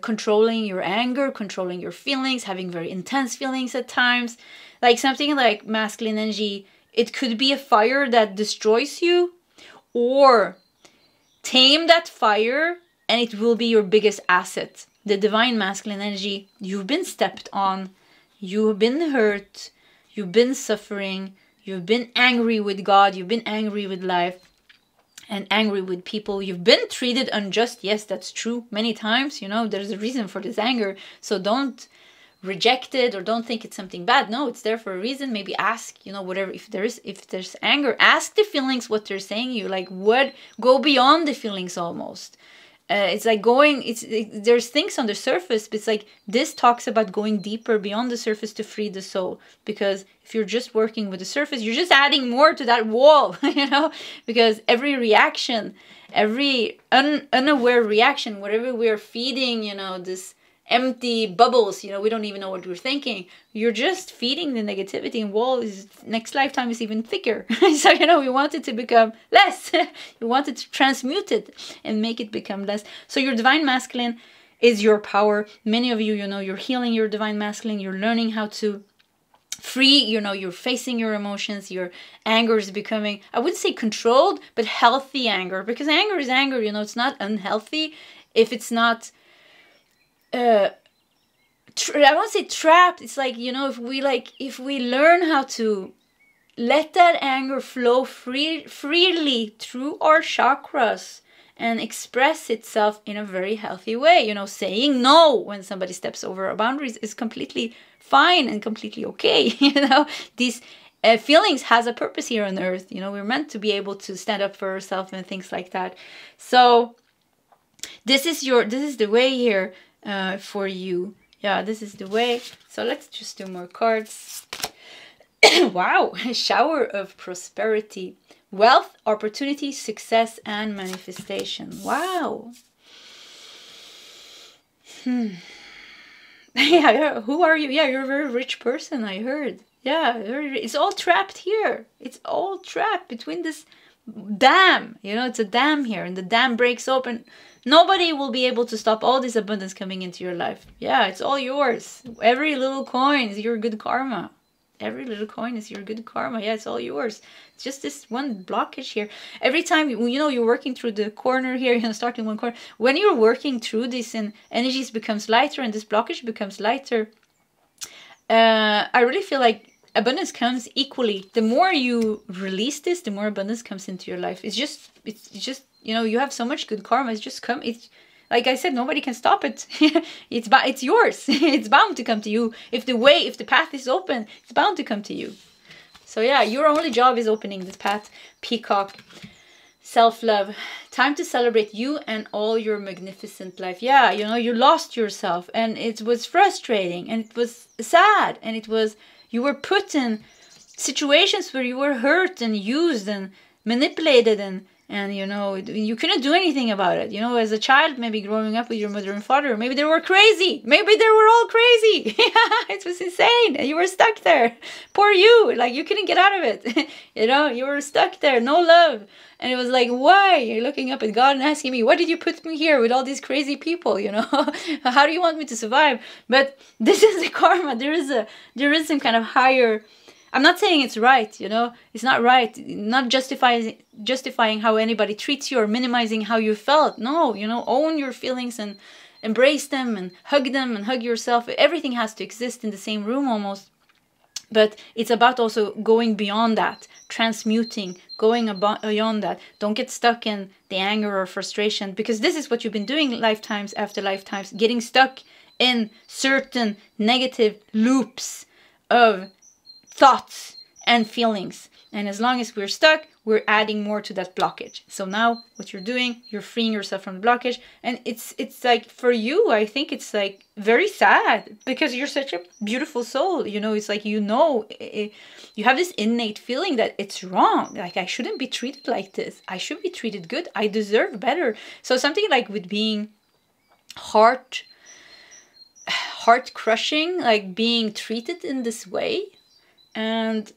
controlling your anger, controlling your feelings, having very intense feelings at times. Like something like masculine energy, it could be a fire that destroys you, or tame that fire and it will be your biggest asset. The divine masculine energy, you've been stepped on, you've been hurt, you've been suffering, you've been angry with God, you've been angry with life, and angry with people. You've been treated unjust. Yes, that's true. Many times, you know, there's a reason for this anger. So don't reject it or don't think it's something bad. No, it's there for a reason. Maybe ask, you know, whatever. If there's anger, ask the feelings what they're saying you. Like, what? Go beyond the feelings almost. It's like there's things on the surface, but it's like this talks about going deeper beyond the surface to free the soul. Because if you're just working with the surface, you're just adding more to that wall, you know, because every reaction, every unaware reaction, whatever we're feeding, you know, this empty bubbles, you know, we don't even know what we're thinking. You're just feeding the negativity, and wall is next lifetime is even thicker. So, you know, we want it to become less. We want it to transmute it and make it become less. So your divine masculine is your power. Many of you, you know, you're healing your divine masculine. You're learning how to free, you know, you're facing your emotions. Your anger is becoming, I wouldn't say controlled, but healthy anger, because anger is anger, you know, it's not unhealthy if it's not I won't say trapped. It's like, you know, if we learn how to let that anger flow freely through our chakras and express itself in a very healthy way, you know, saying no when somebody steps over our boundaries is completely fine and completely okay. You know, these feelings has a purpose here on earth. You know, we're meant to be able to stand up for ourselves and things like that. So this is the way here. For you. Yeah, this is the way. So let's just do more cards. Wow, a shower of prosperity, wealth, opportunity, success, and manifestation. Wow. Yeah, who are you? Yeah, you're a very rich person, I heard. Yeah, it's all trapped here. It's all trapped between this dam. You know, it's a dam here, and the dam breaks open. Nobody will be able to stop all this abundance coming into your life. Yeah, it's all yours. Every little coin is your good karma. Every little coin is your good karma. Yeah, it's all yours. It's just this one blockage here. Every time, you know, you're working through the corner here, you know, starting one corner. When you're working through this and energies becomes lighter and this blockage becomes lighter, I really feel like abundance comes equally. The more you release this, the more abundance comes into your life. It's just, you know, you have so much good karma. It's just it's like I said, nobody can stop it. It's yours. It's bound to come to you. If the path is open, it's bound to come to you. So yeah, your only job is opening this path. Peacock, self-love. Time to celebrate you and all your magnificent life. Yeah, you know, you lost yourself, and it was frustrating, and it was sad, and you were put in situations where you were hurt and used and manipulated and And, you know, you couldn't do anything about it. You know, as a child, maybe growing up with your mother and father, maybe they were crazy. Maybe they were all crazy. It was insane. And you were stuck there. Poor you. Like, you couldn't get out of it. You know, you were stuck there. No love. And it was like, why? You're looking up at God and asking me, why did you put me here with all these crazy people? You know, how do you want me to survive? But this is the karma. There is some kind of higher. I'm not saying it's right, you know, it's not right, not justifying how anybody treats you or minimizing how you felt. No, you know, own your feelings and embrace them and hug yourself. Everything has to exist in the same room almost. But it's about also going beyond that, transmuting, going beyond that. Don't get stuck in the anger or frustration, because this is what you've been doing lifetimes after lifetimes, getting stuck in certain negative loops of thoughts and feelings. And as long as we're stuck, we're adding more to that blockage. So now what you're doing, you're freeing yourself from the blockage. And it's like, for you, I think it's like very sad, because you're such a beautiful soul. You know, it's like, you know, you have this innate feeling that it's wrong. Like, I shouldn't be treated like this. I should be treated good. I deserve better. So something like with being heart crushing, like being treated in this way. And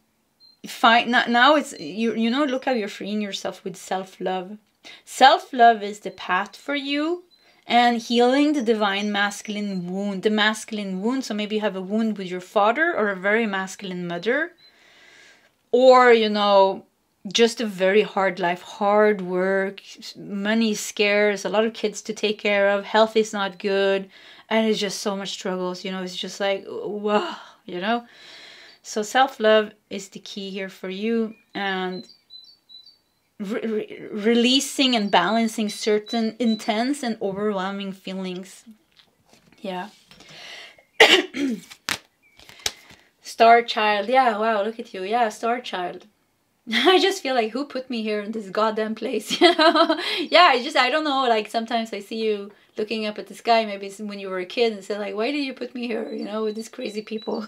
fine, now it's, you know, look how you're freeing yourself with self-love. Self-love is the path for you, and healing the divine masculine wound, the masculine wound. So maybe you have a wound with your father or a very masculine mother, or, you know, just a very hard life, hard work, money scarce, a lot of kids to take care of, health is not good, and it's just so much struggles, you know, it's just like, wow, you know. So self-love is the key here for you, and releasing and balancing certain intense and overwhelming feelings. Yeah. Star child. Yeah, wow, look at you. Yeah, star child. I just feel like, who put me here in this goddamn place, you know? Yeah, I don't know, like sometimes I see you looking up at the sky, maybe it's when you were a kid, and say like, why did you put me here, you know, with these crazy people?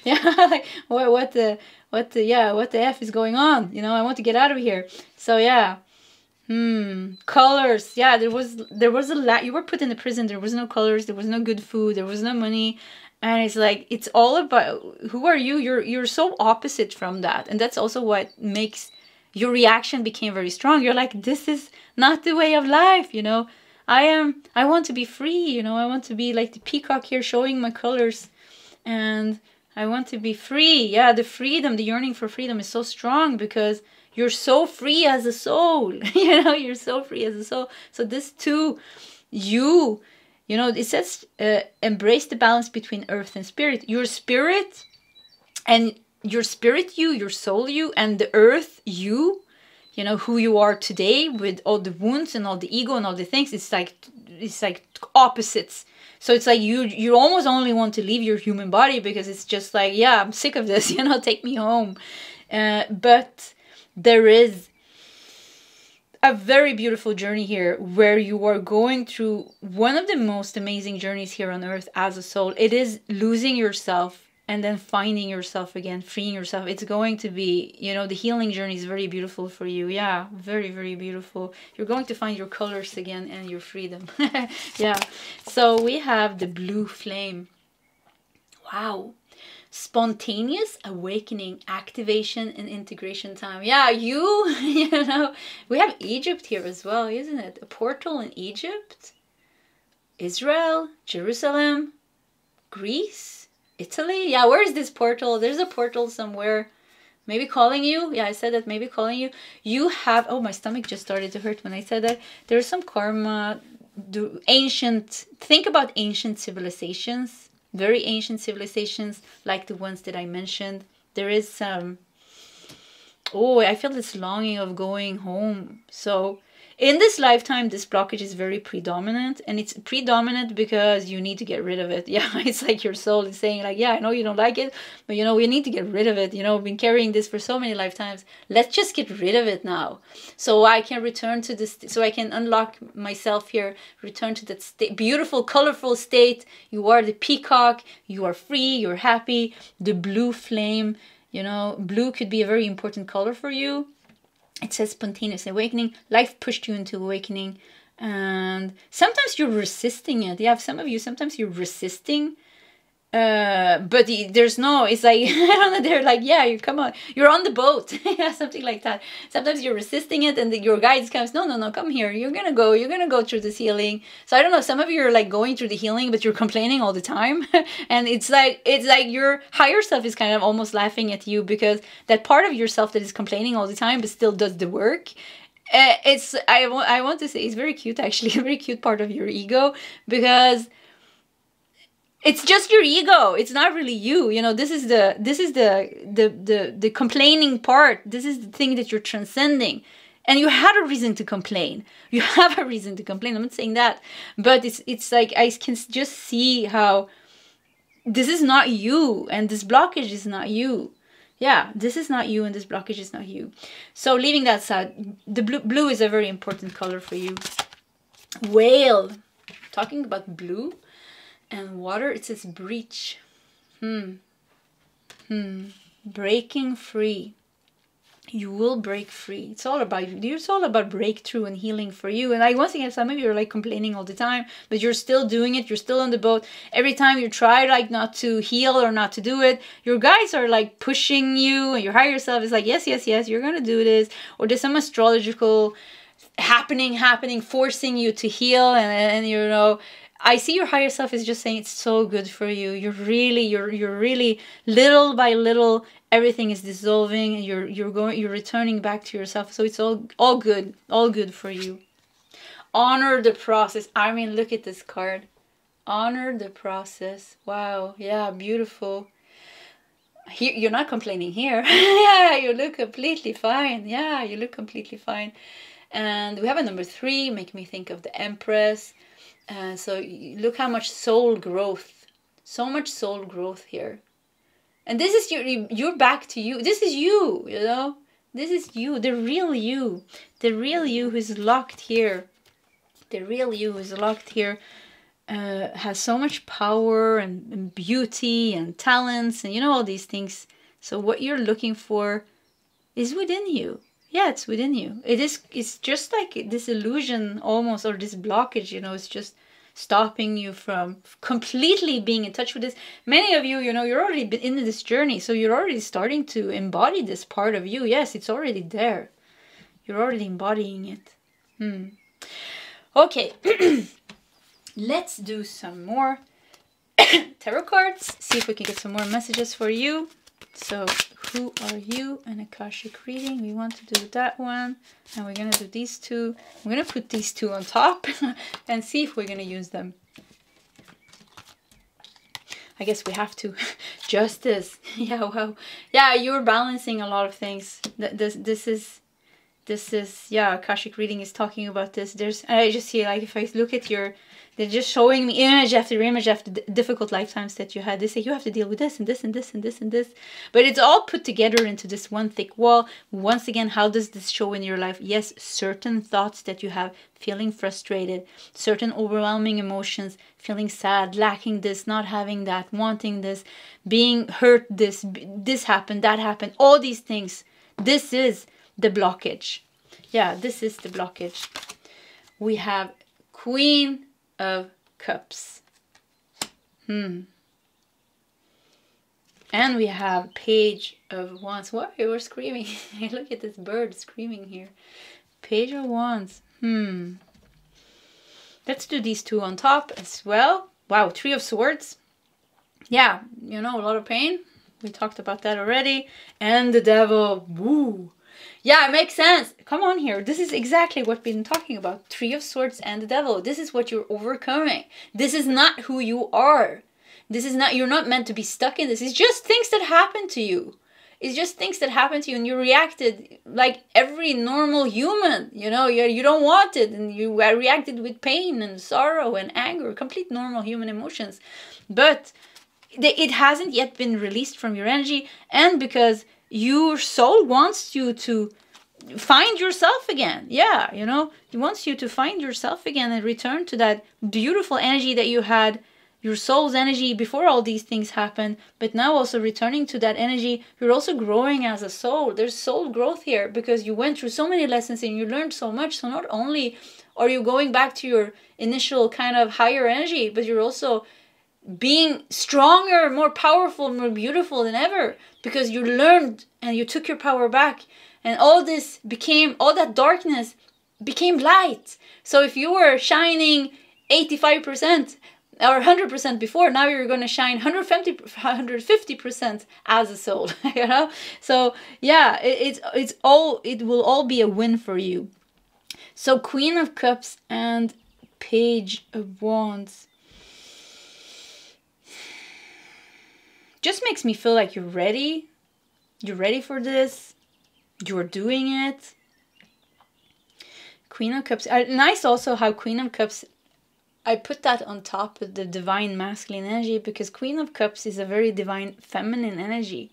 Yeah, like, what the F is going on, you know? I want to get out of here. So yeah. Colors. Yeah, there was a lot. You were put in the prison. There was no colors, there was no good food, there was no money. And it's like, it's all about, who are you? You're so opposite from that. And that's also what makes your reaction became very strong. You're like, this is not the way of life, you know. I want to be free, you know. I want to be like the peacock here showing my colors. And I want to be free. Yeah, the freedom, the yearning for freedom is so strong, because you're so free as a soul. You know, you're so free as a soul. So this too, you know, it says embrace the balance between earth and spirit. Your spirit and your spirit you, your soul you, and the earth you know, who you are today with all the wounds and all the ego and all the things. It's like opposites. So it's like you almost only want to leave your human body, because it's just like, yeah, I'm sick of this, you know, take me home. But there is a very beautiful journey here, where you are going through one of the most amazing journeys here on earth as a soul. It is losing yourself and then finding yourself again, freeing yourself. It's going to be, you know, the healing journey is very beautiful for you. Yeah, very, very beautiful. You're going to find your colors again and your freedom. Yeah. So we have the blue flame. Wow. Spontaneous awakening, activation, and integration time. Yeah, you know, we have Egypt here as well, isn't it? A portal in Egypt, Israel, Jerusalem, Greece, Italy. Yeah, where is this portal? There's a portal somewhere. Maybe calling you. Yeah, I said that, maybe calling you. You have, oh, my stomach just started to hurt when I said that. There's some karma, think about ancient civilizations. Very ancient civilizations, like the ones that I mentioned. There is some, I feel this longing of going home. So in this lifetime, this blockage is very predominant, and it's predominant because you need to get rid of it. Yeah, it's like your soul is saying like, yeah, I know you don't like it, but you know, we need to get rid of it. You know, we've been carrying this for so many lifetimes. Let's just get rid of it now. So I can return to this, so I can unlock myself here, return to that state, beautiful, colorful state. You are the peacock, you are free, you're happy. The blue flame, you know, blue could be a very important color for you. It says spontaneous awakening. Life pushed you into awakening. And sometimes you're resisting it. Yeah, some of you, sometimes you're resisting. But there's no, it's like, I don't know, they're like, yeah, you come on, you're on the boat. Yeah, something like that. Sometimes you're resisting it and your guides comes, no, come here. You're gonna go through this healing. So I don't know, some of you are like going through the healing, but you're complaining all the time. And it's like your higher self is kind of almost laughing at you, because that part of yourself that is complaining all the time, but still does the work. I want to say it's very cute, actually, a very cute part of your ego, because it's just your ego. It's not really you. You know, this is the complaining part. This is the thing that you're transcending. And you had a reason to complain. You have a reason to complain. I'm not saying that. But it's like I can just see how this is not you. And this blockage is not you. Yeah, this is not you and this blockage is not you. So leaving that aside, the blue is a very important color for you. Whale. Talking about blue and water, it says breach. Breaking free. You will break free. It's all about you. It's all about breakthrough and healing for you. And like, once again, some of you are like complaining all the time, but you're still doing it. You're still on the boat. Every time you try like not to heal or not to do it, your guides are like pushing you, and your higher self is like, yes, you're gonna do this. Or there's some astrological happening, forcing you to heal, and you know, I see your higher self is just saying it's so good for you. You're really little by little, everything is dissolving, and you're returning back to yourself. So it's all good for you. Honor the process. I mean, look at this card. Honor the process. Wow. Yeah, beautiful. Here, you're not complaining here. Yeah, you look completely fine. Yeah, you look completely fine. And we have a number 3, make me think of the Empress. So look how much soul growth, so much soul growth here. And this is you're back to you. This is you, you know, this is you, the real you who is locked here. The real you is locked here, has so much power and beauty and talents and, you know, all these things. So what you're looking for is within you. Yeah, it's within you. It's just like this illusion almost, or this blockage, you know, it's just stopping you from completely being in touch with this. Many of you, you know, you're already been in this journey, so you're already starting to embody this part of you. Yes, it's already there. You're already embodying it. Okay, let's do some more tarot cards. See if we can get some more messages for you. So, who are you? An Akashic reading. We want to do that one. And we're going to do these two. I'm going to put these two on top and see if we're going to use them. I guess we have to. Justice. Yeah, wow. Yeah, you're balancing a lot of things. This is, yeah, Akashic reading is talking about this. I just see, like, if I look at they're just showing me image after image after difficult lifetimes that you had. They say you have to deal with this and this and this and this and this. But it's all put together into this one thick wall. Once again, how does this show in your life? Yes, certain thoughts that you have, feeling frustrated, certain overwhelming emotions, feeling sad, lacking this, not having that, wanting this, being hurt, this happened, that happened, all these things. This is the blockage. Yeah, this is the blockage. We have Queen of Cups. And we have Page of Wands. Why we're screaming? Look at this bird screaming here. Page of Wands. Let's do these two on top as well. Wow, Three of Swords. Yeah, you know, a lot of pain. We talked about that already. And the Devil. Woo. Yeah, it makes sense. Come on here. This is exactly what we've been talking about. Three of Swords and the Devil. This is what you're overcoming. This is not who you are. This is not, you're not meant to be stuck in this. It's just things that happen to you. It's just things that happen to you, and you reacted like every normal human. You know, you don't want it, and you reacted with pain and sorrow and anger, complete normal human emotions. But it hasn't yet been released from your energy, and because your soul wants you to find yourself again. Yeah, you know, it wants you to find yourself again and return to that beautiful energy that you had your soul's energy before all these things happen, but now also returning to that energy, you're also growing as a soul. There's soul growth here because you went through so many lessons and you learned so much. So not only are you going back to your initial kind of higher energy, but you're also being stronger, more powerful, more beautiful than ever because you learned and you took your power back, and all that darkness became light. So if you were shining 85% or 100% before, now you're going to shine 150% as a soul, you know? So yeah, it will all be a win for you. So Queen of Cups and Page of Wands just makes me feel like you're ready. You're ready for this. You're doing it. Queen of Cups. Nice also how Queen of Cups, I put that on top of the divine masculine energy because Queen of Cups is a very divine feminine energy.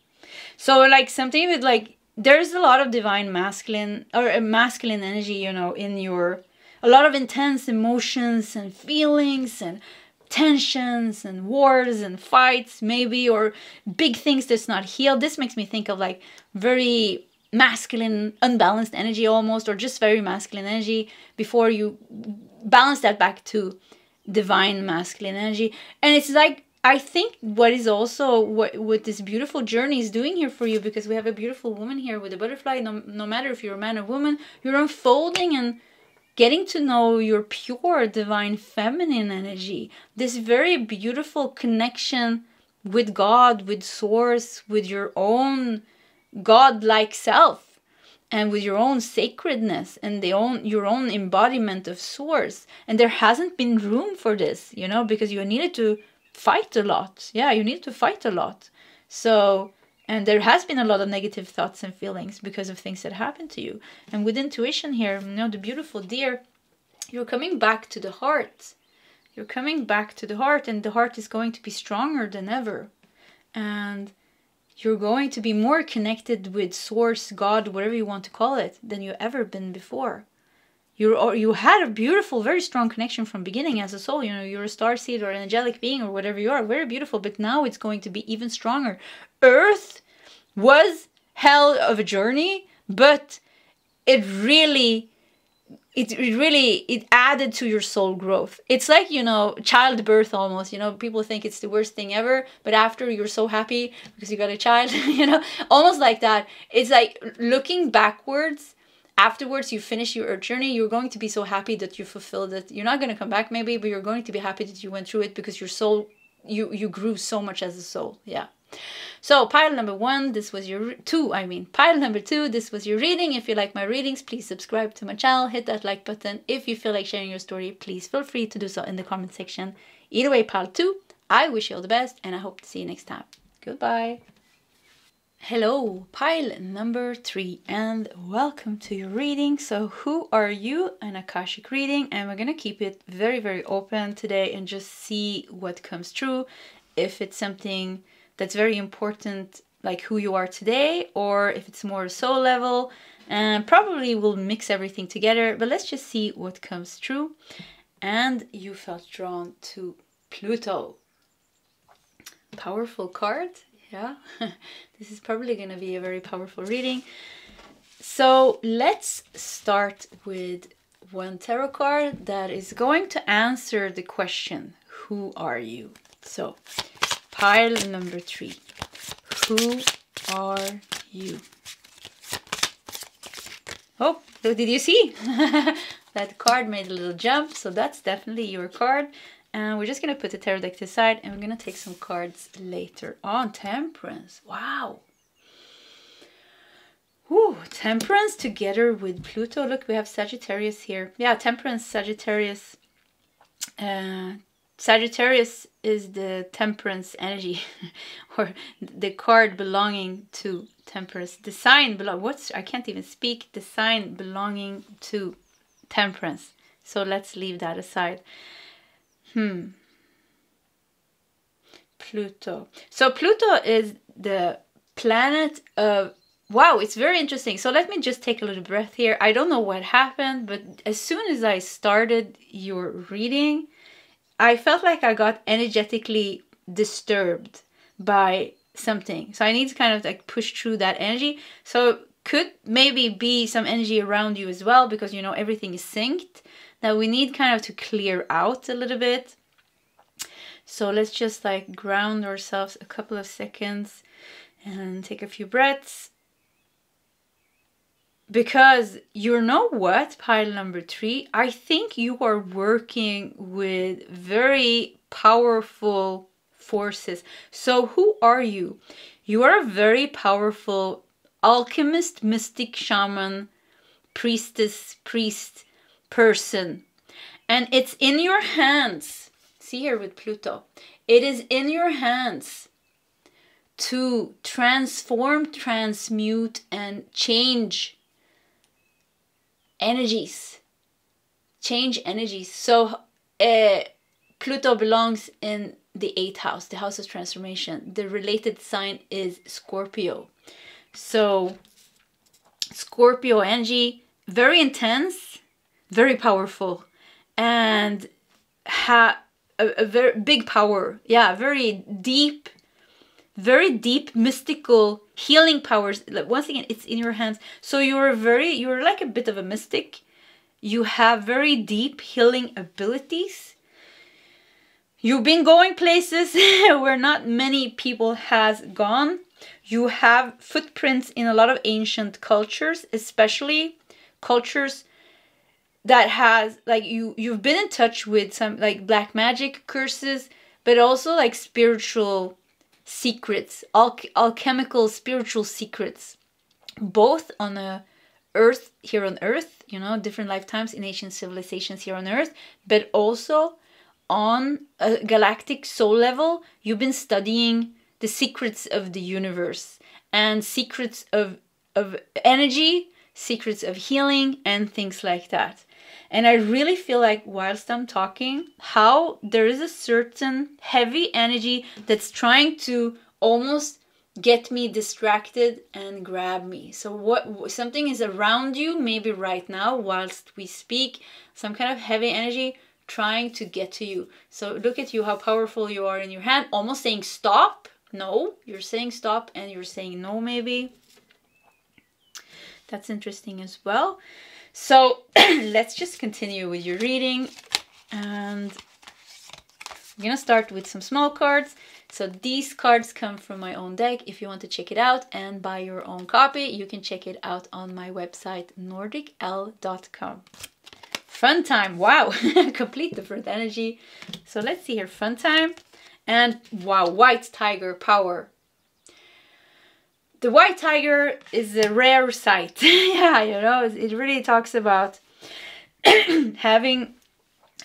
So like something with like, there's a lot of divine masculine or masculine energy, you know, in your, a lot of intense emotions and feelings and tensions and wars and fights maybe, or big things that's not healed. This makes me think of like very masculine, unbalanced energy almost, or just very masculine energy before you balance that back to divine masculine energy. And it's like, I think what is also what this beautiful journey is doing here for you, because we have a beautiful woman here with a butterfly, no matter if you're a man or woman, you're unfolding and getting to know your pure divine feminine energy. This very beautiful connection with God, with source, with your own God-like self, and with your own sacredness and your own embodiment of source. And there hasn't been room for this, you know, because you needed to fight a lot. Yeah, you need to fight a lot. So, and there has been a lot of negative thoughts and feelings because of things that happened to you. And with intuition here, you know, the beautiful deer, you're coming back to the heart. You're coming back to the heart, and the heart is going to be stronger than ever. And you're going to be more connected with source, God, whatever you want to call it, than you've ever been before. You had a beautiful, very strong connection from beginning as a soul. You know, you're a starseed or an angelic being or whatever you are, very beautiful. But now it's going to be even stronger. Earth was hell of a journey, but it added to your soul growth. It's like, you know, childbirth almost. You know, people think it's the worst thing ever, but after you're so happy because you got a child, you know, almost like that. It's like looking backwards. Afterwards, you finish your earth journey, you're going to be so happy that you fulfilled it. You're not going to come back maybe, but you're going to be happy that you went through it because your soul, you grew so much as a soul. Yeah. So pile number one, this was your pile number two, this was your reading. If you like my readings, please subscribe to my channel, hit that like button. If you feel like sharing your story, please feel free to do so in the comment section. Either way, pile two, I wish you all the best, and I hope to see you next time. Goodbye. Hello, pile number three, and welcome to your reading. So who are you? An Akashic reading, and we're gonna keep it very, very open today and just see what comes through. If it's something that's very important, like who you are today, or if it's more soul level, and probably we'll mix everything together, but let's just see what comes through. And you felt drawn to Pluto. Powerful card. Yeah, this is probably going to be a very powerful reading. So let's start with one tarot card that is going to answer the question, who are you? So pile number three, who are you? Oh, did you see? That card made a little jump, so that's definitely your card. And we're just going to put the tarot deck aside, and we're going to take some cards later on. Temperance. Wow. Ooh, Temperance together with Pluto. Look, we have Sagittarius here. Yeah, Temperance, Sagittarius. Sagittarius is the Temperance energy, or the card belonging to Temperance. The sign I can't even speak. The sign belonging to Temperance. So let's leave that aside. Pluto. So Pluto is the planet of, wow, it's very interesting. So let me just take a little breath here. I don't know what happened, but as soon as I started your reading, I felt like I got energetically disturbed by something. So I need to kind of like push through that energy. So could maybe be some energy around you as well, because you know everything is synced, that we need kind of to clear out a little bit. So let's just like ground ourselves a couple of seconds and take a few breaths. Because you know what, pile number 3, I think you are working with very powerful forces. So who are you? You are a very powerful alchemist, mystic, shaman, priestess, priest, person. And it's in your hands. See here with Pluto. It is in your hands to transform, transmute, and change energies. Change energies. So Pluto belongs in the 8th house, the house of transformation. The related sign is Scorpio. So Scorpio energy, very intense, very powerful, and a very big power. Yeah, very deep mystical healing powers. Once again, it's in your hands. So you're like a bit of a mystic. You have very deep healing abilities. You've been going places where not many people has gone. You have footprints in a lot of ancient cultures, especially cultures that has like you've been in touch with some like black magic curses, but also like spiritual secrets, alchemical spiritual secrets, both on a earth, here on earth, you know, different lifetimes in ancient civilizations here on earth, but also on a galactic soul level. You've been studying the secrets of the universe and secrets of energy, secrets of healing, and things like that. And I really feel like whilst I'm talking, how there is a certain heavy energy that's trying to almost get me distracted and grab me. So what something is around you, maybe right now whilst we speak, some kind of heavy energy trying to get to you. So look at you, how powerful you are in your hand, almost saying stop. No, you're saying stop and you're saying no, maybe. That's interesting as well. So let's just continue with your reading, and I'm gonna start with some small cards. So these cards come from my own deck. If you want to check it out and buy your own copy, you can check it out on my website nordicl.com. Fun time, wow, complete different energy. So let's see here, fun time, and wow, white tiger power. The white tiger is a rare sight. Yeah, you know, it really talks about having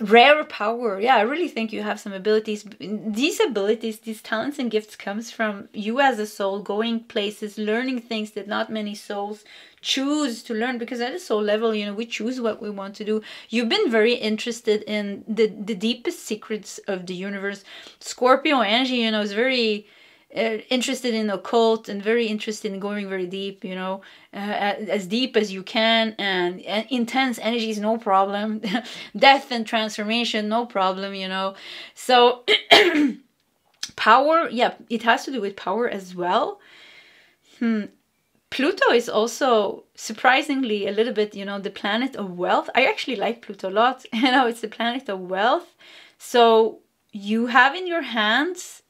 rare power. Yeah, I really think you have some abilities. These abilities, these talents and gifts comes from you as a soul, going places, learning things that not many souls choose to learn, because at a soul level, you know, we choose what we want to do. You've been very interested in the deepest secrets of the universe. Scorpio energy, you know, is very interested in occult and very interested in going very deep, you know, as deep as you can, and intense energy is no problem. Death and transformation, no problem, you know. So power, yeah, it has to do with power as well. Pluto is also surprisingly a little bit, you know, the planet of wealth. I actually like Pluto a lot. You know, it's the planet of wealth. So you have in your hands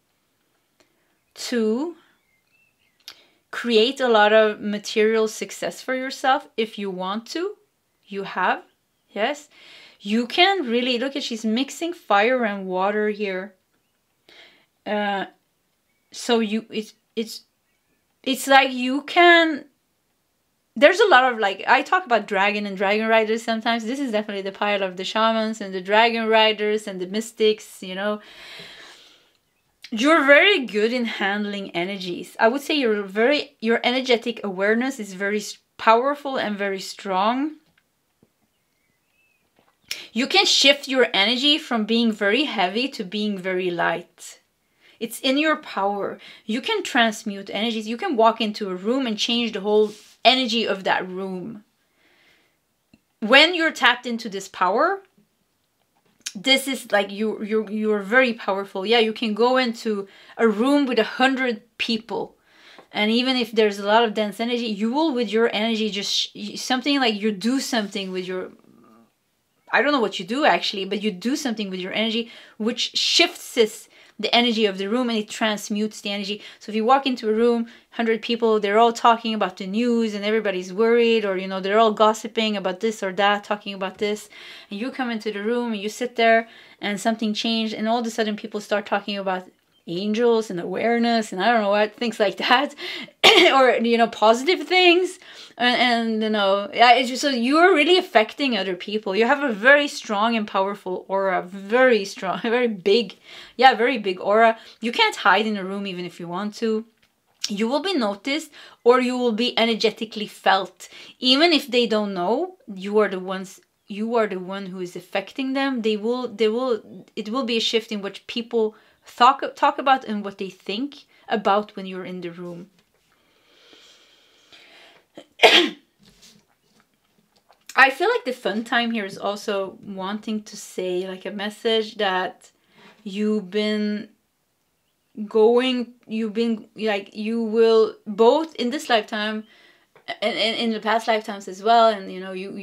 to create a lot of material success for yourself if you want to. You have, yes. You can really, look at, she's mixing fire and water here. So you, it's like you can, there's a lot of, like, I talk about dragon and dragon riders sometimes. This is definitely the pile of the shamans and the dragon riders and the mystics, you know. You're very good in handling energies. I would say your energetic awareness is very powerful and very strong. You can shift your energy from being very heavy to being very light. It's in your power. You can transmute energies. You can walk into a room and change the whole energy of that room. When you're tapped into this power, this is like you're very powerful. Yeah, you can go into a room with 100 people, and even if there's a lot of dense energy, you will with your energy just something like you do something with your, I don't know what you do actually, but you do something with your energy which shifts the energy of the room, and it transmutes the energy. So if you walk into a room, 100 people, they're all talking about the news and everybody's worried, or, you know, they're all gossiping about this or that, talking about this. And you come into the room and you sit there and something changed, and all of a sudden people start talking about angels and awareness and I don't know what, things like that. Or, you know, positive things. And you know, so you're really affecting other people. You have a very strong and powerful aura, very strong, very big aura. You can't hide in a room even if you want to. You will be noticed, or you will be energetically felt. Even if they don't know, you are the one who is affecting them. It will be a shift in what people talk about and what they think about when you're in the room. I feel like the fun time here is also wanting to say like a message that you will both in this lifetime and in the past lifetimes as well, and you know, you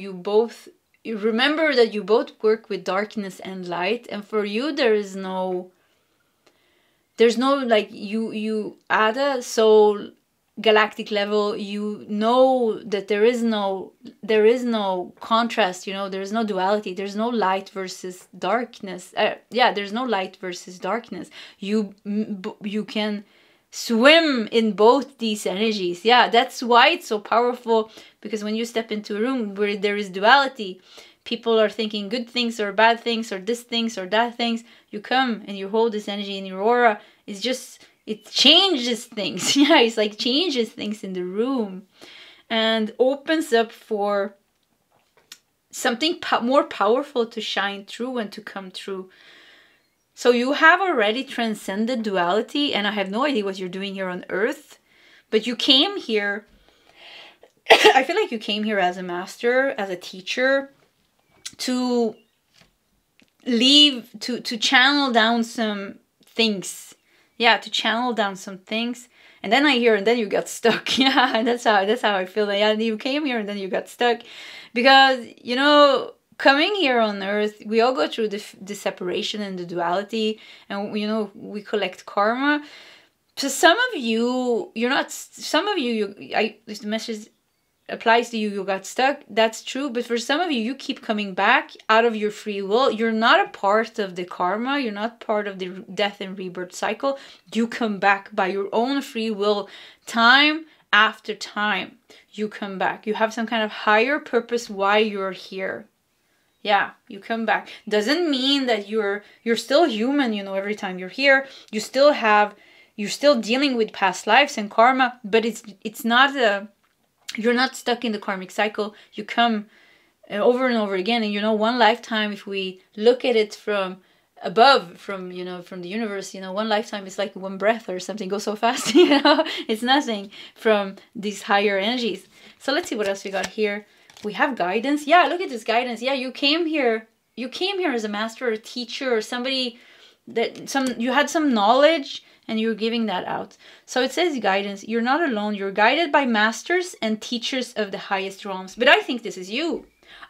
remember that you both work with darkness and light, and for you there's no like you at a soul galactic level, you know that there is no contrast, you know, there is no duality, there's no light versus darkness. There's no light versus darkness. You can swim in both these energies. Yeah, that's why it's so powerful, because when you step into a room where there is duality, people are thinking good things or bad things or this things or that things, you come and you hold this energy in your aura. It changes things. Yeah, it's like changes things in the room and opens up for something more powerful to shine through and to come through. So you have already transcended duality, and I have no idea what you're doing here on Earth, but you came here. I feel like you came here as a master, as a teacher, to channel down some things. Yeah, to channel down some things. And then and then you got stuck. Yeah, and that's how I feel. Like, yeah, you came here and then you got stuck. Because, you know, coming here on Earth, we all go through the separation and the duality. And, you know, we collect karma. To some of you, this message applies to you, you got stuck, that's true, but for some of you, you keep coming back out of your free will. You're not a part of the karma, you're not part of the death and rebirth cycle. You come back by your own free will, time after time. You come back. You have some kind of higher purpose why you're here. Yeah, you come back. Doesn't mean that you're still human, you know, every time you're here. You're still dealing with past lives and karma, but it's not you're not stuck in the karmic cycle. You come over and over again. And, you know, one lifetime, if we look at it from above, from the universe, you know, one lifetime is like one breath or something. Goes so fast, you know. It's nothing from these higher energies. So let's see what else we got here. We have guidance. Yeah, look at this guidance. Yeah, you came here as a master or a teacher or somebody you had some knowledge and you're giving that out. So it says guidance. You're not alone. You're guided by masters and teachers of the highest realms. But I think this is you.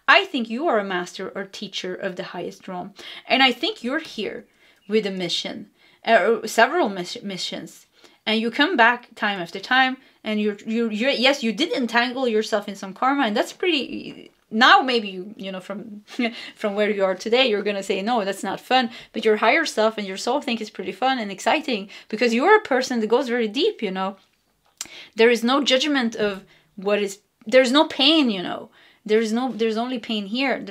I think you are a master or teacher of the highest realm. And I think you're here with a mission, several missions. And you come back time after time, and yes, you did entangle yourself in some karma, and that's pretty. Now maybe you know from where you are today, you're gonna say no, that's not fun. But your higher self and your soul think it's pretty fun and exciting, because you're a person that goes very deep. You know, there is no judgment of there's no pain. You know, there's only pain here.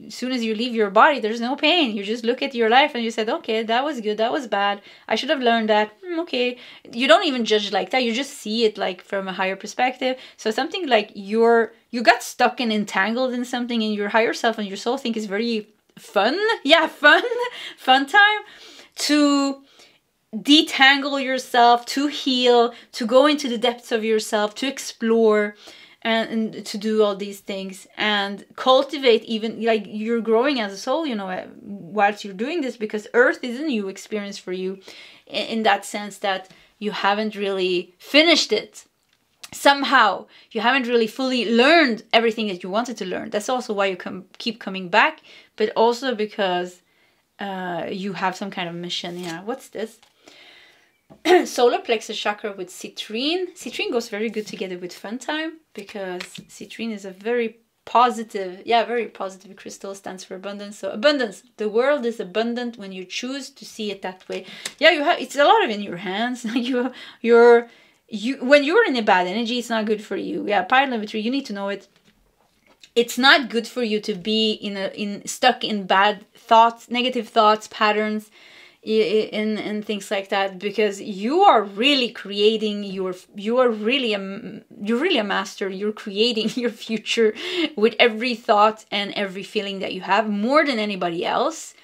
As soon as you leave your body, there's no pain. You just look at your life and you said, okay, that was good, that was bad, I should have learned that. Okay, you don't even judge like that. You just see it like from a higher perspective. So something like you got stuck and entangled in something, and your higher self and your soul think is very fun. Yeah, fun time to detangle yourself, to heal, to go into the depths of yourself, to explore. and to do all these things and cultivate, even like you're growing as a soul, you know, whilst you're doing this, because Earth is a new experience for you in that sense that you haven't really finished it. Somehow you haven't really fully learned everything that you wanted to learn. That's also why you keep coming back, but also because you have some kind of mission. Yeah, what's this? Solar plexus chakra with citrine. Citrine goes very good together with fun time, because citrine is a very positive, very positive crystal, stands for abundance. So abundance, the world is abundant when you choose to see it that way. Yeah, you have, it's a lot of in your hands. When you're in a bad energy, it's not good for you. Yeah, pile number 3, you need to know it. It's not good for you to be stuck in bad thoughts, negative thoughts, patterns, and things like that, because you are really creating you're really a master. You're creating your future with every thought and every feeling that you have, more than anybody else,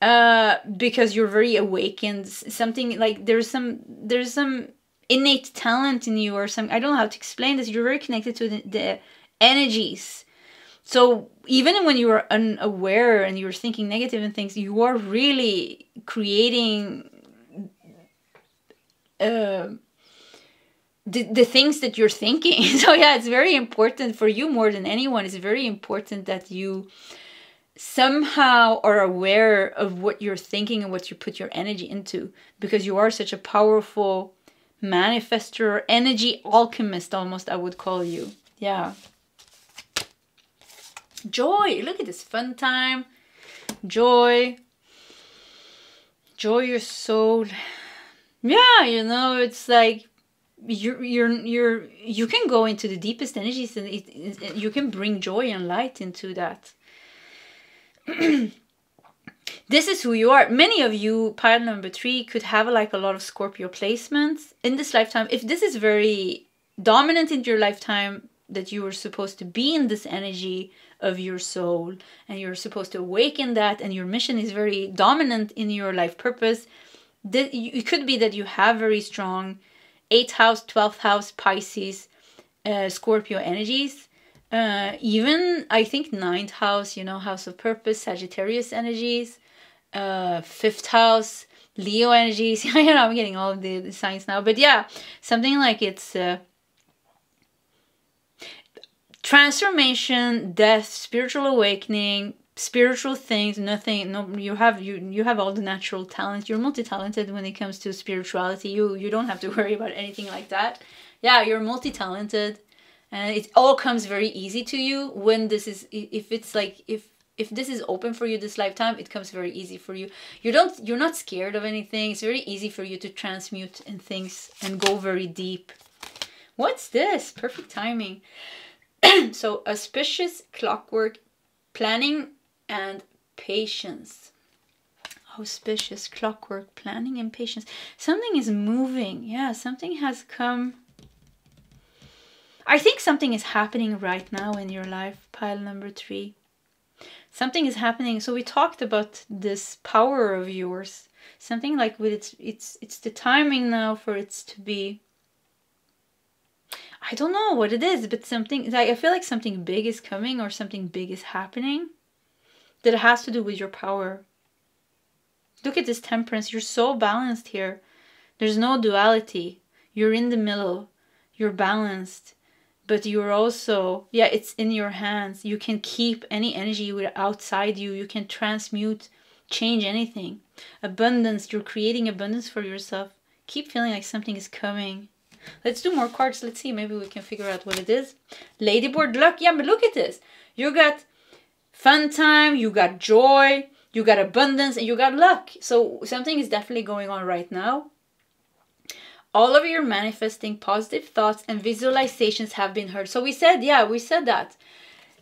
because you're very awakened. Something like there's some innate talent in you, or some, I don't know how to explain this. You're very connected to the energies. So even when you are unaware and you're thinking negative and things, you are really creating the things that you're thinking. So yeah, it's very important for you, more than anyone. It's very important that you somehow are aware of what you're thinking and what you put your energy into, because you are such a powerful manifester, energy alchemist almost, I would call you. Yeah. Joy, look at this, fun time, joy, your soul. Yeah, you know, it's like you can go into the deepest energies, and you can bring joy and light into that. This is who you are. Many of you, pile number 3, could have like a lot of Scorpio placements in this lifetime. If this is very dominant in your lifetime, that you were supposed to be in this energy of your soul, and you're supposed to awaken that, and your mission is very dominant in your life purpose, it could be that you have very strong 8th house, 12th house, Pisces, Scorpio energies. Even I think 9th house, you know, house of purpose, Sagittarius energies, 5th house, Leo energies. You know, I'm getting all of the signs now, but yeah, something like it's transformation, death, spiritual awakening, spiritual things. You have all the natural talent. You're multi-talented when it comes to spirituality. You don't have to worry about anything like that. Yeah, you're multi-talented, and it all comes very easy to you when this is, if this is open for you this lifetime, it comes very easy for you. You're not scared of anything. It's very easy for you to transmute in things and go very deep. What's this? Perfect timing. So auspicious clockwork, planning and patience. Auspicious clockwork, planning and patience. Something is moving. Yeah, something has come. I think something is happening right now in your life, pile number 3. Something is happening. So we talked about this power of yours. Something like with it's the timing now for it to be. I don't know what it is, but something, like, I feel like something big is coming, or something big is happening that has to do with your power. Look at this temperance. You're so balanced here. There's no duality. You're in the middle. You're balanced. But you're also, yeah, it's in your hands. You can keep any energy outside you. You can transmute, change anything. Abundance. You're creating abundance for yourself. Keep feeling like something is coming. Let's do more cards. Let's see. Maybe we can figure out what it is. Ladyboard luck. Yeah, but look at this. You got fun time. You got joy. You got abundance. And you got luck. So something is definitely going on right now. All of your manifesting positive thoughts and visualizations have been heard. So we said, yeah, we said that.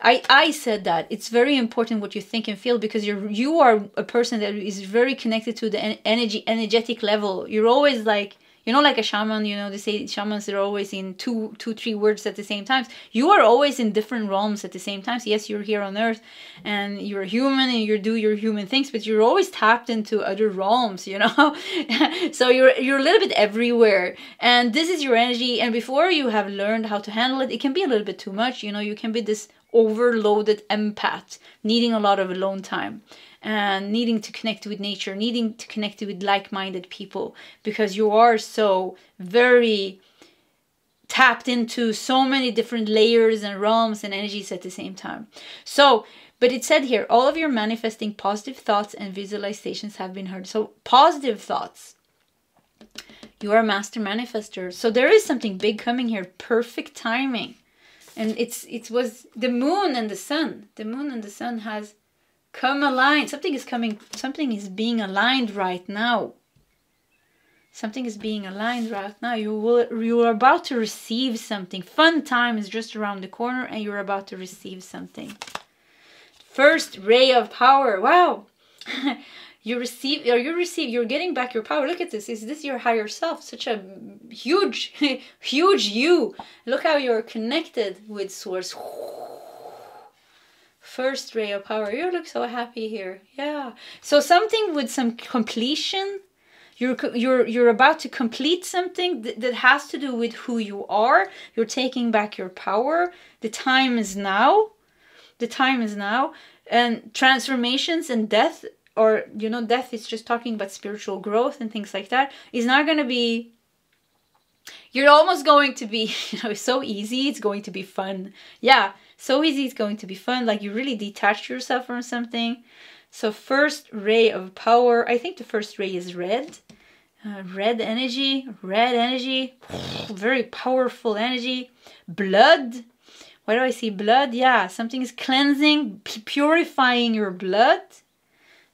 I said that. It's very important what you think and feel, because you are a person that is very connected to the energetic level. You're always like, You know, like a shaman, you know, they say shamans are always in two, 3 words at the same time. You are always in different realms at the same time. So yes, you're here on earth and you're human and you do your human things, but you're always tapped into other realms, you know. So you're a little bit everywhere, and this is your energy. And before you have learned how to handle it, it can be a little bit too much, you know. You can be this overloaded empath, needing a lot of alone time and needing to connect with nature, needing to connect with like-minded people, because you are so very tapped into so many different layers and realms and energies at the same time. So, but it said here, all of your manifesting positive thoughts and visualizations have been heard. So positive thoughts. You are a master manifester. So there is something big coming here. Perfect timing. And it was the moon and the sun. The moon and the sun has come aligned. Something is coming. Something is being aligned right now. Something is being aligned right now. You are about to receive something. Fun time is just around the corner, and you're about to receive something. First ray of power. Wow. You're getting back your power. Look at this. Is this your higher self? Such a huge, huge you. Look how you're connected with source. First ray of power. You look so happy here. Yeah. So something with some completion. You're about to complete something that has to do with who you are. You're taking back your power. The time is now. The time is now. And transformations and death, or, you know, death is just talking about spiritual growth and things like that, is not going to be, you're almost going to be, you know, so easy, it's going to be fun. Yeah, so easy, it's going to be fun. Like you really detach yourself from something. So first ray of power, I think the first ray is red. Red energy, very powerful energy. Blood. Why do I see blood? Yeah, something is cleansing, purifying your blood.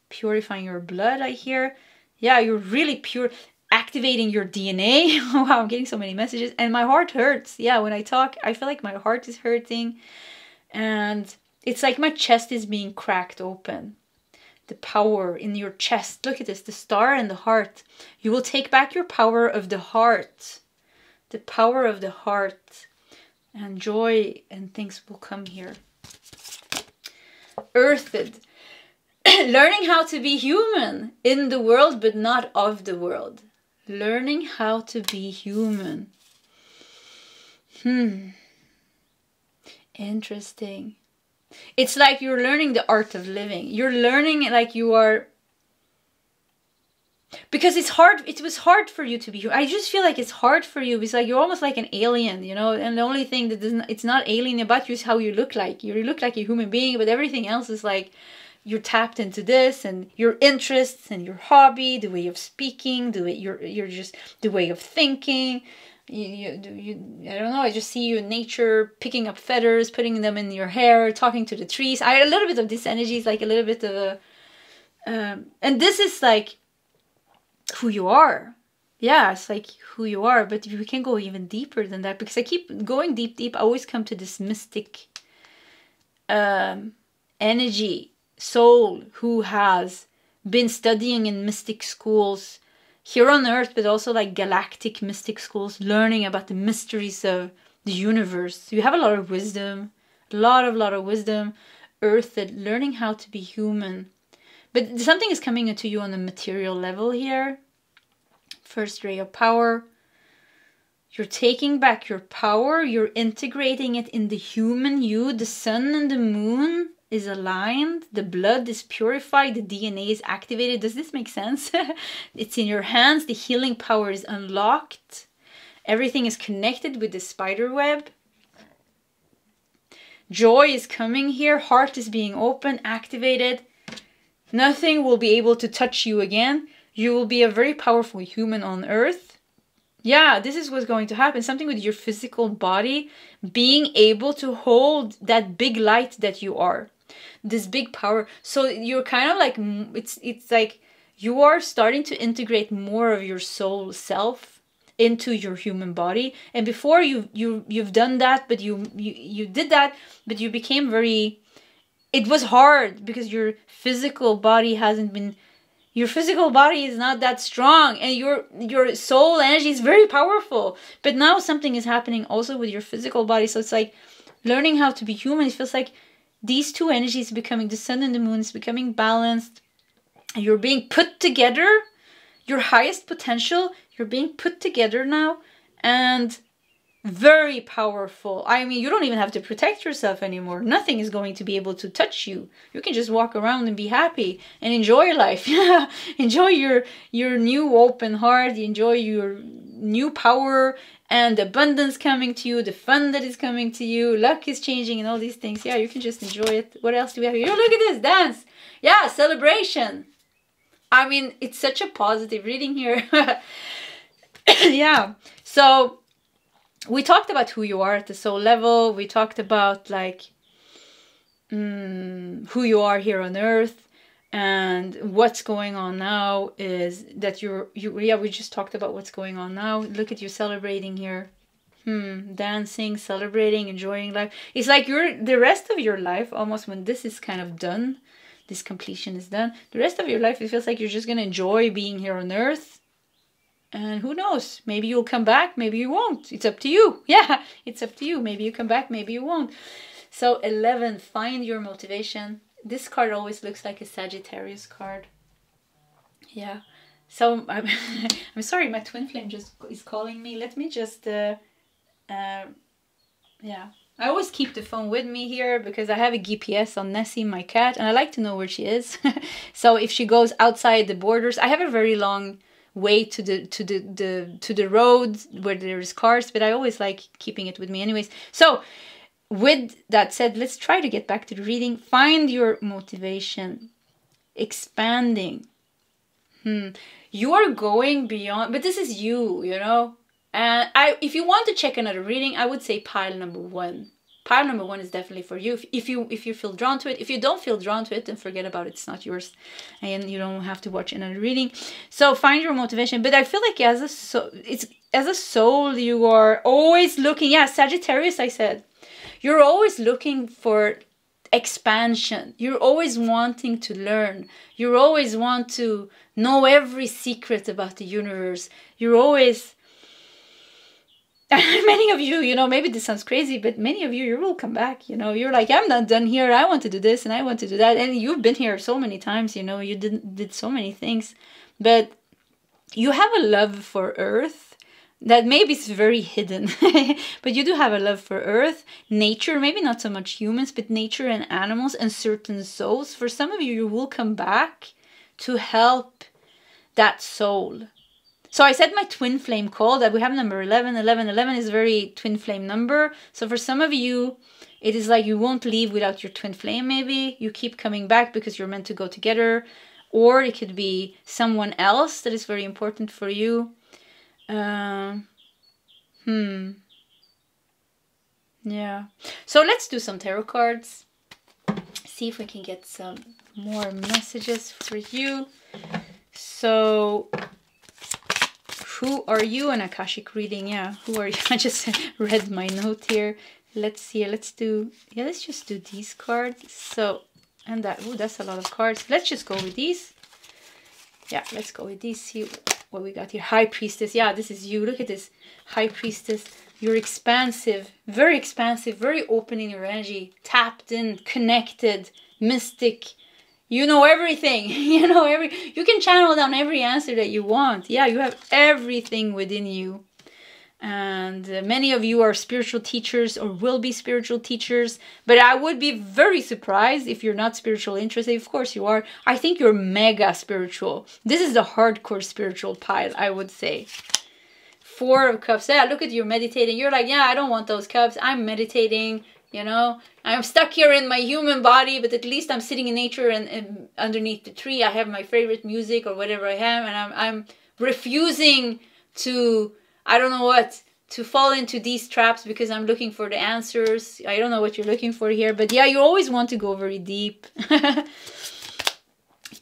Purifying your blood, I hear. Yeah, you're really pure. Activating your DNA. Wow, I'm getting so many messages. And my heart hurts. Yeah, when I talk, I feel like my heart is hurting. And it's like my chest is being cracked open. The power in your chest. Look at this, the star and the heart. You will take back your power of the heart. The power of the heart. And joy and things will come here. Earthed. Learning how to be human in the world, but not of the world. Learning how to be human. Interesting. It's like you're learning the art of living. You're learning like you are... Because it's hard. It was hard for you to be human. I just feel like it's hard for you. It's like you're almost like an alien, you know. And the only thing that doesn't, it's not alien about you is how you look like. You look like a human being, but everything else is like you're tapped into this and your interests and your hobby, the way of speaking, the way you're just the way of thinking. I don't know. I just see you in nature, picking up feathers, putting them in your hair, talking to the trees. A little bit of this energy is like a little bit of a, and this is like who you are. Yeah, it's like who you are, but we can go even deeper than that, because I keep going deep. I always come to this mystic energy, soul who has been studying in mystic schools here on earth, but also like galactic mystic schools, learning about the mysteries of the universe. You have a lot of wisdom, a lot of wisdom, earthed, learning how to be human. But something is coming into you on a material level here. First ray of power. You're taking back your power. You're integrating it in the human you. The sun and the moon is aligned. The blood is purified. The DNA is activated. Does this make sense? It's in your hands. The healing power is unlocked. Everything is connected with the spider web. Joy is coming here. Heart is being open, activated. Nothing will be able to touch you again. You will be a very powerful human on earth. Yeah, this is what's going to happen. Something with your physical body being able to hold that big light that you are. This big power. So you're kind of like, it's like you are starting to integrate more of your soul self into your human body. And before you've done that, but you did that, but you became very... It was hard because your physical body hasn't been Your physical body is not that strong, and your soul energy is very powerful. But now something is happening also with your physical body. So it's like learning how to be human. It feels like these two energies becoming, the sun and the moon is becoming balanced. You're being put together. Your highest potential, you're being put together now, and very powerful. I mean, you don't even have to protect yourself anymore. Nothing is going to be able to touch you. You can just walk around and be happy and enjoy life. Yeah, enjoy your new open heart. Enjoy your new power and abundance coming to you, the fun that is coming to you, luck is changing and all these things. Yeah, you can just enjoy it. What else do we have here? Oh, look at this, dance. Yeah, celebration. I mean, it's such a positive reading here. Yeah, so we talked about who you are at the soul level. We talked about like who you are here on earth, and what's going on now is that yeah, we just talked about what's going on now. Look at you celebrating here. Dancing, celebrating, enjoying life. It's like the rest of your life, almost when this is kind of done, this completion is done, the rest of your life, it feels like you're just going to enjoy being here on earth. And who knows, maybe you'll come back, maybe you won't. It's up to you. Yeah, it's up to you. Maybe you come back, maybe you won't. So 11, find your motivation. This card always looks like a Sagittarius card. Yeah. So I'm sorry, my twin flame just is calling me. Let me just, yeah. I always keep the phone with me here because I have a GPS on Nessie, my cat, and I like to know where she is. So if she goes outside the borders, I have a very long way to the road where there's cars, but I always like keeping it with me anyways. So with that said, let's try to get back to the reading. Find your motivation. Expanding. You are going beyond, but this is you know. And if you want to check another reading, I would say pile number 1. Pile number 1 is definitely for you. If you feel drawn to it. If you don't feel drawn to it, then forget about it. It's not yours, and you don't have to watch another reading. So find your motivation. But I feel like as a soul, you are always looking. Yeah, Sagittarius, I said, you're always looking for expansion. You're always wanting to learn. You always want to know every secret about the universe. You're always. Many of you, you know, maybe this sounds crazy, but many of you will come back, you know, you're like, I'm not done here. I want to do this and I want to do that. And you've been here so many times, you know, you did so many things, but you have a love for Earth that maybe is very hidden, but you do have a love for Earth, nature, maybe not so much humans, but nature and animals and certain souls. For some of you, you will come back to help that soul. So I said my twin flame call, that we have number 11. 11 is a very twin flame number. So for some of you, it is like you won't leave without your twin flame maybe. You keep coming back because you're meant to go together. Or it could be someone else that is very important for you. Yeah. So let's do some tarot cards. See if we can get some more messages for you. So... who are you? An Akashic reading, yeah. Who are you? I just read my note here. Let's see. Let's just do these cards. So, and that, that's a lot of cards. Let's just go with these. Yeah, let's go with these. See what we got here. High Priestess. Yeah, this is you. Look at this. High Priestess. You're expansive, very open in your energy, tapped in, connected, mystic. You know everything. You can channel down every answer that you want. Yeah, you have everything within you. And many of you are spiritual teachers or will be spiritual teachers. But I would be very surprised if you're not spiritual interested. Of course you are. I think you're mega spiritual. This is the hardcore spiritual pile, I would say. 4 of Cups. Yeah, look at you meditating. You're like, yeah, I don't want those cups. I'm meditating. You know, I'm stuck here in my human body, but at least I'm sitting in nature and underneath the tree. I have my favorite music or whatever I have, and I'm refusing to, I don't know what, to fall into these traps because I'm looking for the answers. I don't know what you're looking for here, but yeah, you always want to go very deep.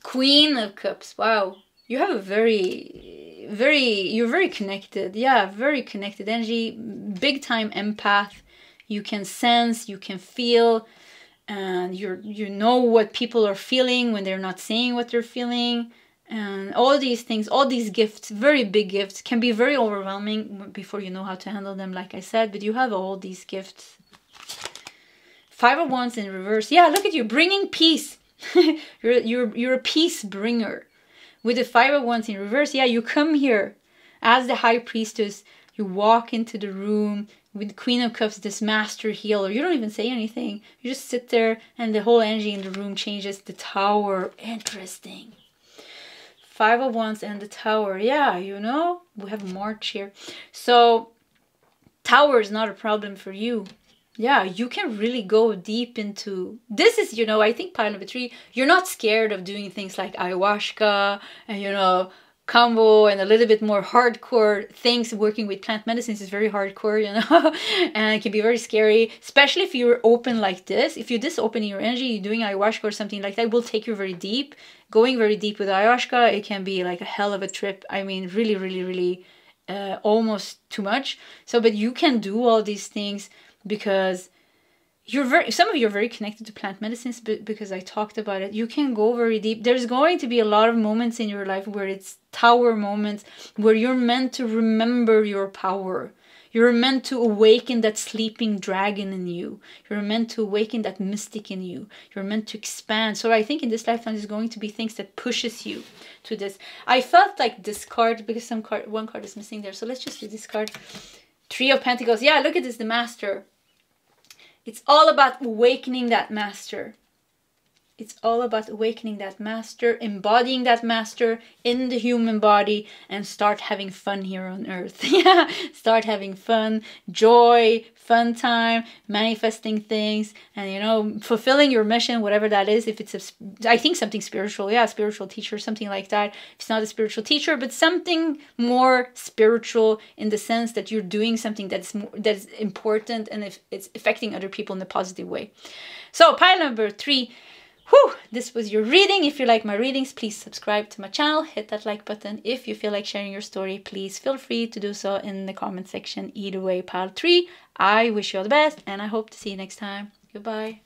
Queen of Cups. Wow. You have a you're very connected. Yeah, very connected energy. Big time empath. You can sense, you can feel, and you know what people are feeling when they're not saying what they're feeling. And all these things, all these gifts, very big gifts, can be very overwhelming before you know how to handle them, like I said. But you have all these gifts. Five of Wands in reverse. Yeah, look at you, bringing peace. you're a peace bringer. With the Five of Wands in reverse, yeah, you come here as the High Priestess. You walk into the room with the Queen of Cups, this master healer. You don't even say anything. You just sit there and the whole energy in the room changes. The Tower. Interesting. Five of Wands and the Tower. Yeah, you know, we have March here. So, Tower is not a problem for you. Yeah, you can really go deep into... This is, you know, I think pile number 3, you're not scared of doing things like ayahuasca and, you know, combo and a little bit more hardcore things. Working with plant medicines is very hardcore, you know, and it can be very scary, especially if you're open like this. If you're this open in your energy, you're doing ayahuasca or something like that, it will take you very deep. Going very deep with ayahuasca, it can be like a hell of a trip. I mean, really, really, really almost too much. So, but you can do all these things because some of you are very connected to plant medicines, because I talked about it. You can go very deep. There's going to be a lot of moments in your life where it's Tower moments, where you're meant to remember your power. You're meant to awaken that sleeping dragon in you. You're meant to awaken that mystic in you. You're meant to expand. So I think in this lifetime there's going to be things that pushes you to this. I felt like this card, because one card is missing there. So let's just do this card. Three of Pentacles. Yeah, look at this, the Master. It's all about awakening that Master. It's all about awakening that Master, embodying that Master in the human body, and start having fun here on Earth. Yeah, start having fun, joy, fun time, manifesting things, and, you know, fulfilling your mission, whatever that is. If it's I think something spiritual, yeah, spiritual teacher, something like that. If it's not a spiritual teacher, but something more spiritual in the sense that you're doing something that's important, and if it's affecting other people in a positive way. So pile number 3. Whew, this was your reading. If you like my readings, please subscribe to my channel. Hit that like button. If you feel like sharing your story, please feel free to do so in the comment section. Either way, pile 3, I wish you all the best, and I hope to see you next time. Goodbye.